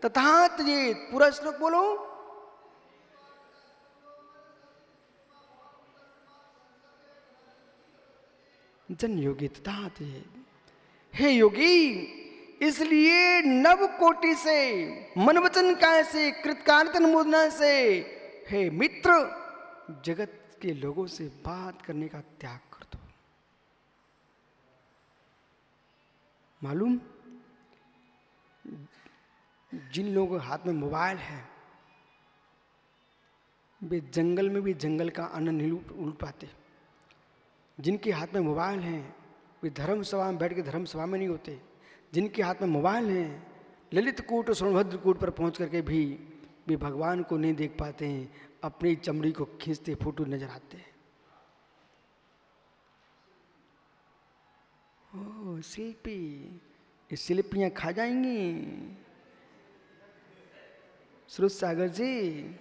तथा तजेत। पूरा श्लोक बोलो। जन योगी तथा तजेत। हे योगी, इसलिए नव कोटि से, मन वचन काय से, कृतकार्यतन मुद्रा से, हे मित्र, जगत के लोगों से बात करने का त्याग कर दो। मालूम, जिन लोगों के हाथ में मोबाइल है वे जंगल में भी जंगल का आनंद नहीं लूट पाते। जिनके हाथ में मोबाइल हैं वे धर्म सभा में बैठ के धर्म सभा में नहीं होते। जिनके हाथ में मोबाइल हैं ललित कूट और सोनभद्र कूट पर पहुंच करके भी वे भगवान को नहीं देख पाते हैं, अपनी चमड़ी को खींचते फोटो नजर आते हैं। ओह शिल्पी, ये शिल्पियाँ खा जाएंगी। श्रुत सागर जी,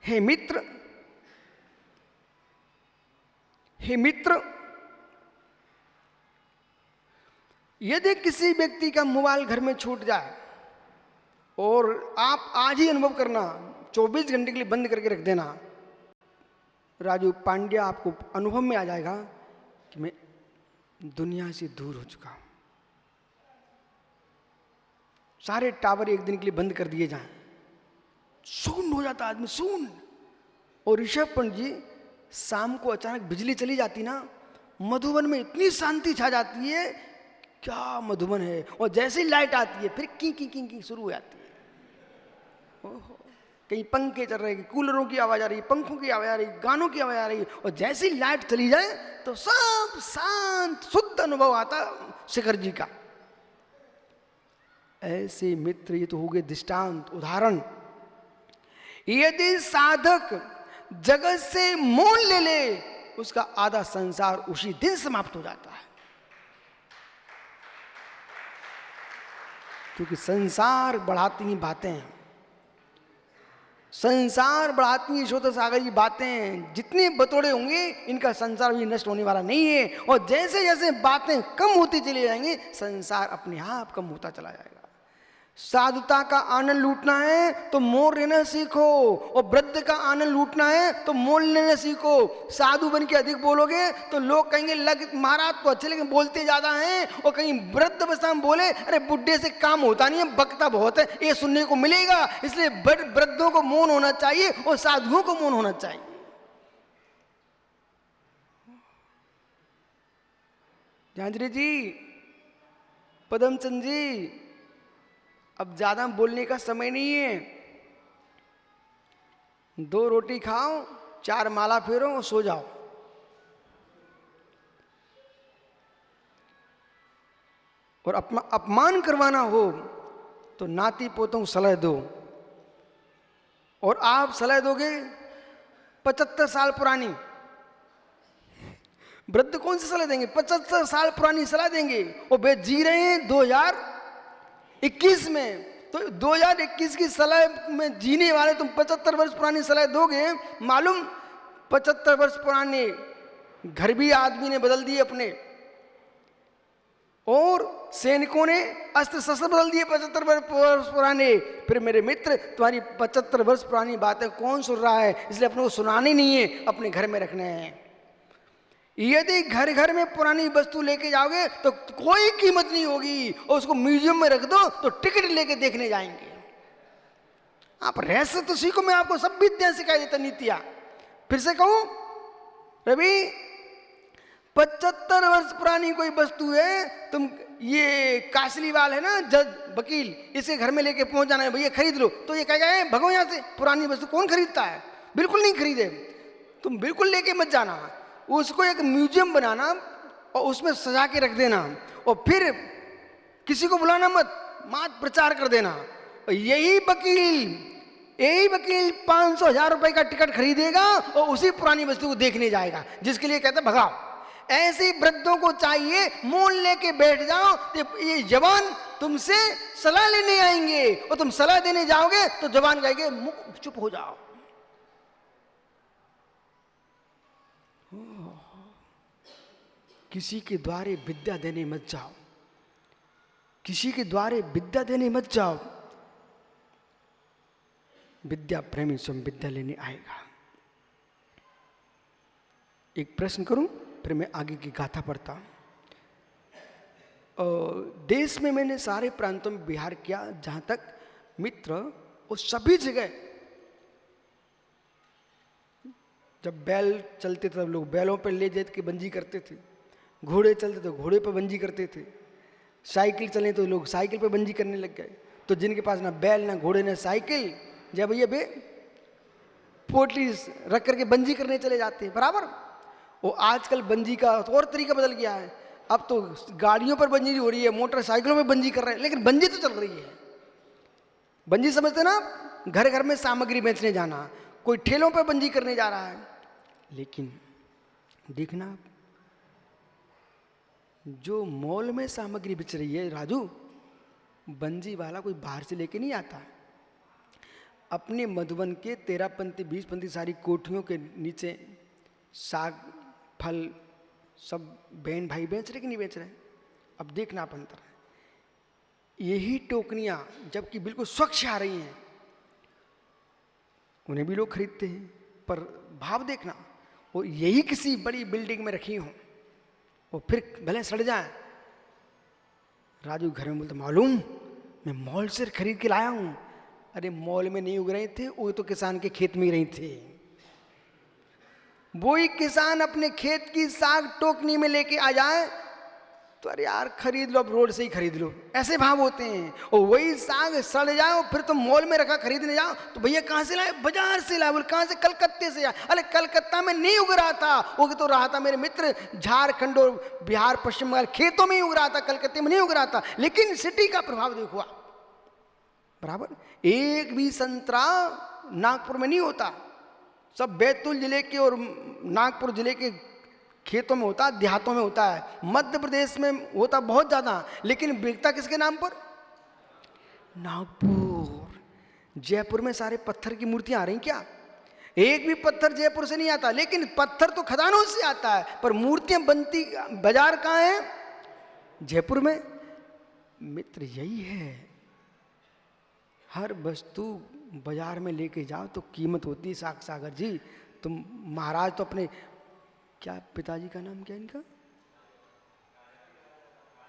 हे मित्र, हे मित्र, यदि किसी व्यक्ति का मोबाइल घर में छूट जाए और आप आज ही अनुभव करना, 24 घंटे के लिए बंद करके रख देना, राजू पांड्या आपको अनुभव में आ जाएगा कि मैं दुनिया से दूर हो चुका हूं। सारे टावर एक दिन के लिए बंद कर दिए जाएं, शून्य हो जाता आदमी, शून्य। और ऋषभ पंत जी, शाम को अचानक बिजली चली जाती ना, मधुबन में इतनी शांति छा जाती है, क्या मधुबन है। और जैसे ही लाइट आती है फिर की की शुरू हो जाती है। ओहो, कहीं पंखे चल रहे, कूलरों की आवाज आ रही, पंखों की आवाज आ रही, गानों की आवाज आ रही, और जैसे ही लाइट चली जाए तो सब शांत शुद्ध अनुभव आता शिखर जी का। ऐसे मित्र, ये तो हो गए दृष्टांत, उदाहरण। यदि साधक जगत से मोल ले ले, उसका आधा संसार उसी दिन समाप्त हो जाता है। क्योंकि संसार बढ़ाती ही बातें, संसार बढ़ाती ही श्रोत सागर की बातें, जितने बतौड़े होंगे इनका संसार भी नष्ट होने वाला नहीं है। और जैसे जैसे बातें कम होती चली जाएंगी, संसार अपने आप कम होता चला जाएगा। साधुता का आनंद लूटना है तो मोल लेना सीखो, और वृद्ध का आनंद लूटना है तो मोल लेना सीखो। साधु बन के अधिक बोलोगे तो लोग कहेंगे लग महाराज तो अच्छे लेकिन बोलते ज्यादा हैं, और कहीं वृद्ध अवस्था में बोले अरे बुढ़े से काम होता नहीं है, बकता बहुत है, ये सुनने को मिलेगा। इसलिए वृद्धों को मौन होना चाहिए और साधुओं को मौन होना चाहिए। झांझरी जी, पदमचंद जी, अब ज्यादा बोलने का समय नहीं है। 2 रोटी खाओ, 4 माला फेरो और सो जाओ। और अपमान करवाना हो तो नाती पोतों को सलाह दो। और आप सलाह दोगे 75 साल पुरानी, वृद्ध कौन सी सलाह देंगे? 75 साल पुरानी सलाह देंगे। और वे जी रहे हैं 2021 में, तो 2021 की सलाह में जीने वाले तुम 75 वर्ष पुरानी सलाह दोगे। मालूम 75 वर्ष पुराने घर भी आदमी ने बदल दिए अपने, और सैनिकों ने अस्त्र शस्त्र बदल दिए 75 वर्ष पुराने। फिर मेरे मित्र, तुम्हारी 75 वर्ष पुरानी बातें कौन सुन रहा है? इसलिए अपने को सुनानी नहीं है, अपने घर में रखने हैं। यदि घर घर में पुरानी वस्तु लेके जाओगे तो कोई कीमत नहीं होगी, और उसको म्यूजियम में रख दो तो टिकट लेके देखने जाएंगे। आप रहस्य तो सीखो, मैं आपको सब विद्या सिखाई देता, नीतियां। फिर से कहूं रवि, 75 वर्ष पुरानी कोई वस्तु है, तुम ये कासलीवाल है ना जज वकील, इसे घर में लेके पहुंच जाना है, भैया खरीद लो, तो ये कहेगा भगो यहाँ से, पुरानी वस्तु कौन खरीदता है, बिल्कुल नहीं खरीदे। तुम बिल्कुल लेके मत जाना, उसको एक म्यूजियम बनाना और उसमें सजा के रख देना, और फिर किसी को बुलाना मत, मात प्रचार कर देना। और यही वकील 500,000 रुपए का टिकट खरीदेगा और उसी पुरानी वस्तु को देखने जाएगा, जिसके लिए कहते भगाओ। ऐसे वृद्धों को चाहिए मोल लेके बैठ जाओ, ये जवान तुमसे सलाह लेने आएंगे और तुम सलाह देने जाओगे तो जवान कहेंगे चुप हो जाओ। किसी के द्वारे विद्या देने मत जाओ, किसी के द्वारे विद्या देने मत जाओ। विद्या प्रेमी स्वयं विद्या लेने आएगा। एक प्रश्न करूं, फिर मैं आगे की गाथा पढ़ता हूं। देश में मैंने सारे प्रांतों में विहार किया, जहां तक मित्र वो सभी जगह, जब बैल चलते थे तब लोग बैलों पर ले जाते के बंजी करते थे, घोड़े चलते तो घोड़े पर बंजी करते थे, साइकिल चले तो लोग साइकिल पर बंजी करने लग गए। तो जिनके पास ना बैल ना घोड़े ना साइकिल, जब भैया बे पोटली रख करके बंजी करने चले जाते हैं बराबर। वो आजकल बंजी का और तरीका बदल गया है, अब तो गाड़ियों पर बंजी हो रही है, मोटरसाइकिलों में बंजी कर रहे हैं, लेकिन बंजी तो चल रही है। बंजी समझते ना, घर घर में सामग्री बेचने जाना, कोई ठेलों पर बंजी करने जा रहा है। लेकिन देखना, जो मॉल में सामग्री बिच रही है राजू, बंजी वाला कोई बाहर से लेके नहीं आता। अपने मधुबन के 13पंथी 20पंथी सारी कोठियों के नीचे साग फल सब बहन भाई बेच रहे कि नहीं बेच रहे। अब देखना आप अंतर है। यही टोकनियां जबकि बिल्कुल स्वच्छ आ रही हैं, उन्हें भी लोग खरीदते हैं, पर भाव देखना, वो यही किसी बड़ी बिल्डिंग में रखी हों और फिर भले सड़ जाए। राजू घर में बोलते मालूम मैं मॉल से खरीद के लाया हूं। अरे मॉल में नहीं उग रहे थे, वो तो किसान के खेत में ही रही थे। वही किसान अपने खेत की साग टोकनी में लेके आ जाए तो अरे यार खरीद लो, अब रोड से ही खरीद लो, ऐसे भाव होते हैं। और वही साग सड़ जाए और फिर तुम मॉल में रखा खरीदने जाओ तो भैया कहाँ से लाए, बाजार से लाए। बोले कहाँ से, कलकत्ते से। अरे कलकत्ता में नहीं उग रहा था, उग तो रहा था मेरे मित्र झारखंड और बिहार पश्चिम बंगाल खेतों में ही उग रहा था, कलकत्ते में नहीं उग रहा था। लेकिन सिटी का प्रभाव देखो बराबर। एक भी संतरा नागपुर में नहीं होता, सब बैतूल जिले के और नागपुर जिले के खेतों में होता, देहातों में होता है। मध्य प्रदेश में होता बहुत ज्यादा, लेकिन बिकता किसके नाम पर, नागपुर। जयपुर में सारे पत्थर की मूर्तियां आ रही क्या, एक भी पत्थर जयपुर से नहीं आता, लेकिन पत्थर तो खदानों से आता है, पर मूर्तियां बनती बाजार कहां है, जयपुर में। मित्र यही है, हर वस्तु बाजार में लेके जाओ तो कीमत होती है। सागर जी, तुम महाराज तो अपने, क्या पिताजी का नाम क्या इनका,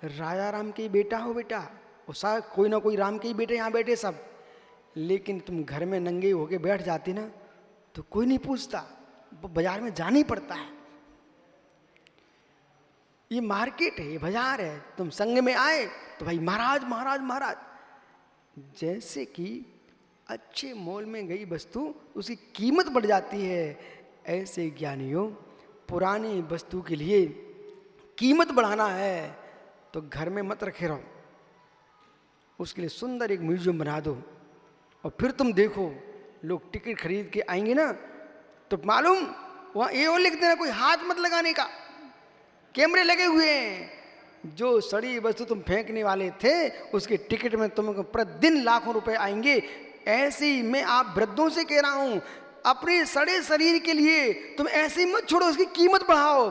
राजा राम के ही बेटा हो बेटा, और शायद कोई ना कोई राम के ही बेटे यहाँ बैठे सब। लेकिन तुम घर में नंगे होके बैठ जाते ना तो कोई नहीं पूछता, वो बाजार में जाना ही पड़ता है। ये मार्केट है, ये बाजार है। तुम संग में आए तो भाई महाराज महाराज महाराज। जैसे कि अच्छे मॉल में गई वस्तु उसकी कीमत बढ़ जाती है, ऐसे ज्ञानियों पुरानी वस्तु के लिए कीमत बढ़ाना है तो घर में मत रखे रहो, उसके लिए सुंदर एक म्यूजियम बना दो। और फिर तुम देखो लोग टिकट खरीद के आएंगे ना तो मालूम वहाँ ये और लिख देना, कोई हाथ मत लगाने का, कैमरे लगे हुए हैं। जो सड़ी वस्तु तुम फेंकने वाले थे उसके टिकट में तुमको प्रतिदिन लाखों रुपए आएंगे। ऐसे ही मैं आप वृद्धों से कह रहा हूं, अपने सड़े शरीर के लिए तुम ऐसे ही मत छोड़ो, उसकी कीमत बढ़ाओ।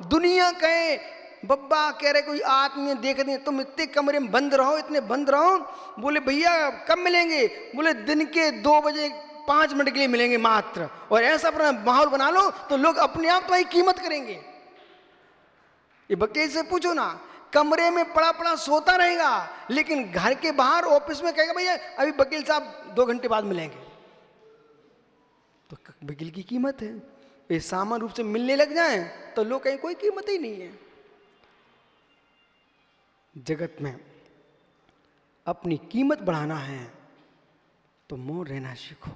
दुनिया कहे बब्बा कह रहे कोई आदमी देख दे, तुम इतने कमरे में बंद रहो, इतने बंद रहो। बोले भैया कब मिलेंगे, बोले दिन के 2 बजे 5 मिनट के लिए मिलेंगे मात्र। और ऐसा अपना माहौल बना लो तो लोग अपने आप तुम्हारी कीमत करेंगे। ये वकील से पूछो ना, कमरे में पड़ा पड़ा सोता रहेगा, लेकिन घर के बाहर ऑफिस में कहेगा भैया अभी वकील साहब 2 घंटे बाद मिलेंगे। तो वकील की कीमत है। ये सामान्य रूप से मिलने लग जाए तो लोग कहीं कोई कीमत ही नहीं है। जगत में अपनी कीमत बढ़ाना है तो मौन रहना सीखो।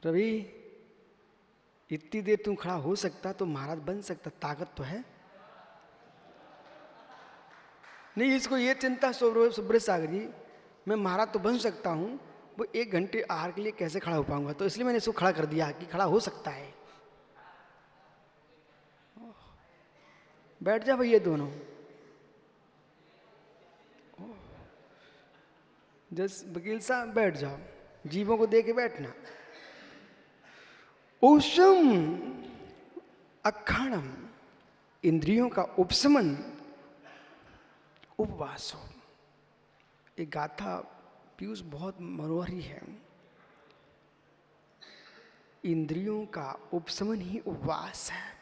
रवि, इतनी देर तू खड़ा हो सकता तो महाराज बन सकता, ताकत तो है नहीं। इसको ये चिंता सुब्रत सागर जी, मैं महाराज तो बन सकता हूं, वो 1 घंटे आहार के लिए कैसे खड़ा हो पाऊंगा, तो इसलिए मैंने इसको खड़ा कर दिया कि खड़ा हो सकता है। बैठ जा भैया दोनों। जस वकील साहब बैठ जाओ, जीवों को देके बैठना। ओशम अखाणम, इंद्रियों का उपशमन उपवास हो। एक गाथा पीयूष बहुत मनोहरी है। इंद्रियों का उपशमन ही उपवास है।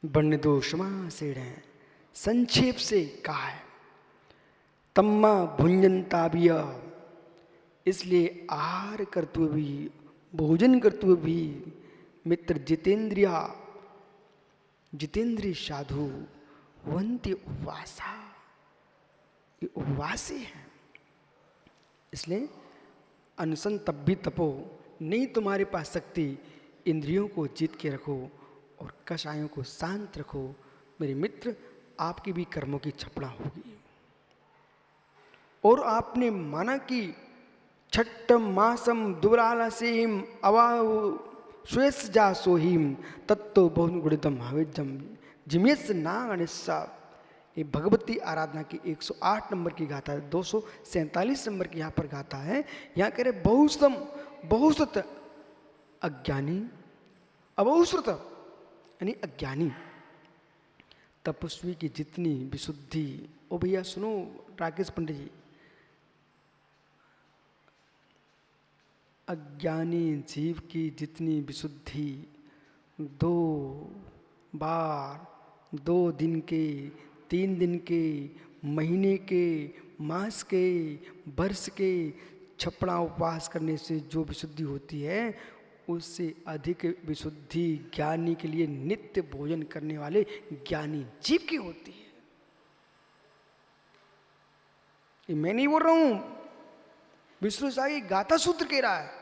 वर्ण दोषमा से संक्षेप से कहा है, तम्मा भुंजनताबिय, इसलिए आहार करते हुए भी, भोजन करते हुए भी मित्र जितेंद्रिय साधु वंती उपवासा, ये उपवासी है। इसलिए अनशन तब भी तपो, नहीं तुम्हारे पास शक्ति, इंद्रियों को जीत के रखो और कषायों को शांत रखो। मेरे मित्र, आपकी भी कर्मों की छपड़ा होगी। और आपने माना कि छट्टम मासम दुरालसीम अवाहु श्वेस जा सोहिम तत्तो बहुन गुणितम हविजम जिमेश नागणिस्सा। ये भगवती आराधना की 108 नंबर की गाथा है, 247 नंबर की यहाँ पर गाथा है। यहाँ कह रहे बहुसतम, बहुसत अज्ञानी, अबहुश्रुत यानी अज्ञानी तपस्वी की जितनी विशुद्धि। ओ भैया सुनो राकेश पंडित जी, अज्ञानी जीव की जितनी विशुद्धि 2 बार, 2 दिन के, 3 दिन के, महीने के, मास के, वर्ष के छपड़ा उपवास करने से जो विशुद्धि होती है, उससे अधिक विशुद्धि ज्ञानी के लिए नित्य भोजन करने वाले ज्ञानी जीव की होती है। ये मैं नहीं बोल रहा हूं, विष्णु साई गाथा सूत्र कह रहा है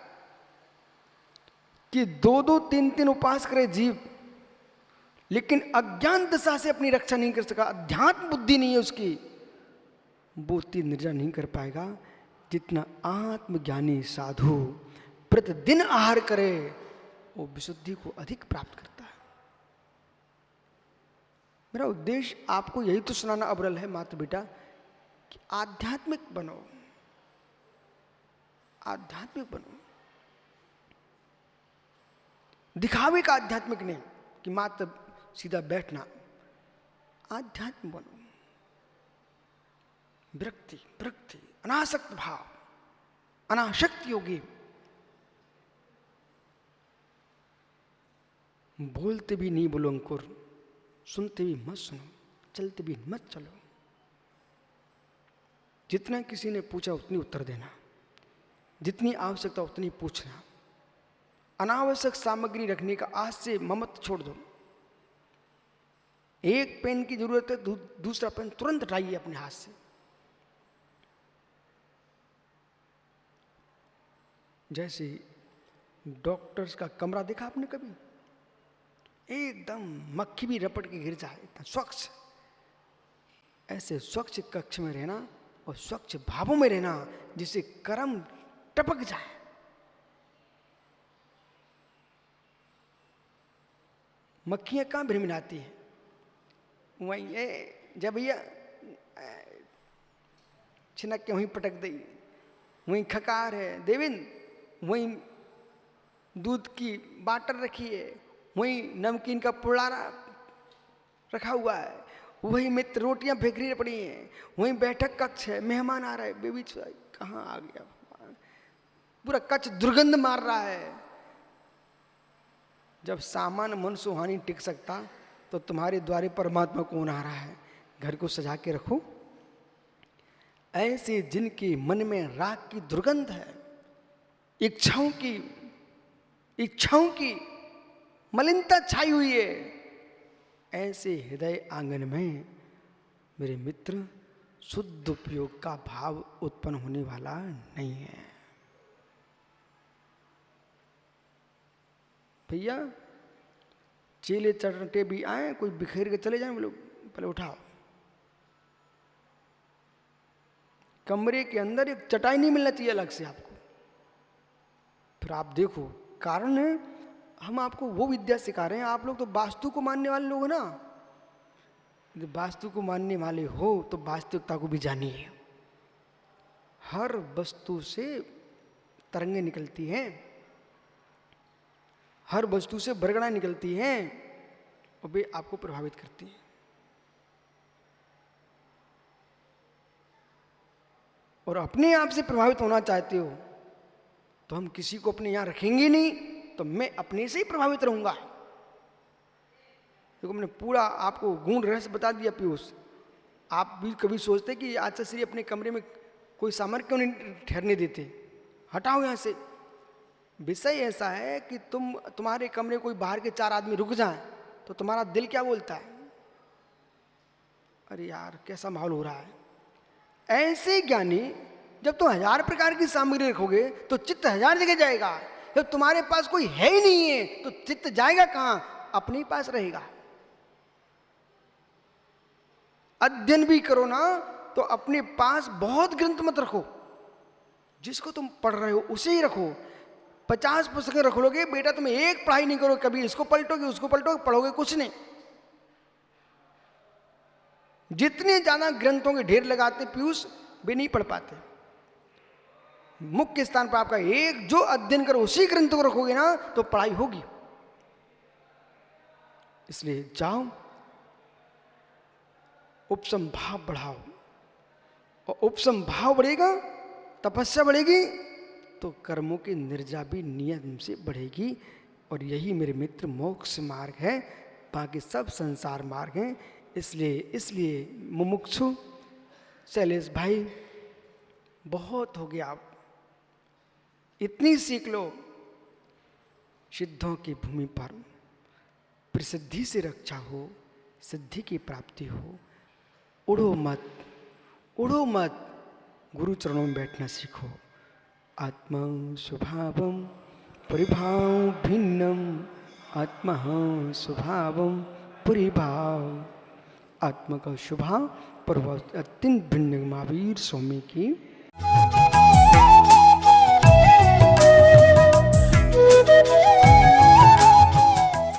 कि 2-2, 3-3 उपवास करे जीव, लेकिन अज्ञान दशा से अपनी रक्षा नहीं कर सका, अध्यात्म बुद्धि नहीं है उसकी, वो तीन निर्जन नहीं कर पाएगा जितना आत्मज्ञानी साधु प्रतिदिन आहार करे, वो विशुद्धि को अधिक प्राप्त करता है। मेरा उद्देश्य आपको यही तो सुनाना अबरल है मात्र बेटा, कि आध्यात्मिक बनो, आध्यात्मिक बनो। दिखावे का आध्यात्मिक नहीं कि मात्र सीधा बैठना, आध्यात्म बनो। विरक्ति, विरक्ति, अनासक्त भाव, अनासक्त योगी। बोलते भी नहीं बोलो अंकुर, सुनते भी मत सुनो, चलते भी मत चलो। जितना किसी ने पूछा उतनी उत्तर देना, जितनी आवश्यकता उतनी पूछना। अनावश्यक सामग्री रखने का आज से ममत छोड़ दो। एक पेन की जरूरत है, दूसरा पेन तुरंत हटाइए अपने हाथ से। जैसे डॉक्टर्स का कमरा देखा आपने कभी? एकदम मक्खी भी रपट के गिर जाए, इतना स्वच्छ। ऐसे स्वच्छ कक्ष में रहना और स्वच्छ भावों में रहना जिससे कर्म टपक जाए। मक्खियां कहाँ भिनभिनाती हैं? वहीं ये जब भैया छिनक के वहीं पटक दी, वहीं खकार है देविन, वहीं दूध की बाटर रखी है, वहीं नमकीन का पुड़ारा रखा हुआ है, वहीं मित्र रोटियां फेंकरी पड़ी हैं, वहीं बैठक कक्ष है, मेहमान आ रहा है, बेबी कहाँ आ गया, पूरा कक्ष दुर्गंध मार रहा है। जब सामान्य मन सुहानी टिक सकता तो तुम्हारे द्वारे परमात्मा कौन आ रहा है? घर को सजा के रखो। ऐसे जिनके मन में राग की दुर्गंध है, इच्छाओं की इच्छाओं की मलिनता छाई हुई है, ऐसे हृदय आंगन में मेरे मित्र शुद्ध उपयोग का भाव उत्पन्न होने वाला नहीं है। भैया चेले चटटे भी आए, कोई बिखेर के चले जाए, बोले पहले उठाओ। कमरे के अंदर एक चटाई नहीं मिलना चाहिए अलग से आपको। फिर आप देखो, कारण है हम आपको वो विद्या सिखा रहे हैं। आप लोग तो वास्तु को मानने वाले लोग हैं ना, जब वास्तु को मानने वाले हो तो वास्तविकता को भी जानिए। हर वस्तु से तरंगें निकलती हैं, हर वस्तु से बरगड़ा निकलती हैं और वे आपको प्रभावित करती हैं। और अपने आप से प्रभावित होना चाहते हो तो हम किसी को अपने यहां रखेंगे नहीं, तो मैं अपने से ही प्रभावित रहूंगा। देखो मैंने पूरा आपको गूढ़ रहस्य बता दिया पीयूष। आप भी कभी सोचते कि आचार्य श्री अपने कमरे में कोई सामर क्यों नहीं ठहरने देते, हटाओ यहां से। विषय ऐसा है कि तुम्हारे कमरे कोई बाहर के 4 आदमी रुक जाएं तो तुम्हारा दिल क्या बोलता है, अरे यार कैसा माहौल हो रहा है। ऐसे ज्ञानी जब तुम 1000 प्रकार की सामग्री रखोगे तो चित्त 1000 जगह जाएगा। जब तुम्हारे पास कोई है ही नहीं है तो चित्त जाएगा कहां, अपने ही पास रहेगा। अध्ययन भी करो ना तो अपने पास बहुत ग्रंथ मत रखो, जिसको तुम पढ़ रहे हो उसे ही रखो। 50 पुस्तकें रख लोगे बेटा, तुम एक पढ़ाई नहीं करो, कभी इसको पलटोगे उसको पलटोगे, पढ़ोगे कुछ नहीं। जितने ज्यादा ग्रंथों के ढेर लगाते पीयूष, वे नहीं पढ़ पाते। मुख्य स्थान पर आपका एक जो अध्ययन करो उसी ग्रंथ को रखोगे ना तो पढ़ाई होगी। इसलिए जाओ, उपसम भाव बढ़ाओ, और उपसम भाव बढ़ेगा, तपस्या बढ़ेगी तो कर्मों की निर्जा भी नियम से बढ़ेगी। और यही मेरे मित्र मोक्ष मार्ग है, बाकी सब संसार मार्ग हैं। इसलिए मुमुक्षु शैलेश भाई, बहुत हो गया, आप इतनी सीख लो। सिद्धों की भूमि पर प्रसिद्धि से रक्षा हो, सिद्धि की प्राप्ति हो। उड़ो मत, उड़ो मत, गुरु चरणों में बैठना सीखो। आत्मा स्वभावम परिभाव भिन्नम, आत्मा स्वभावम परिभाव। आत्मा का स्वभाव पर अत्यंत भिन्न महावीर स्वामी की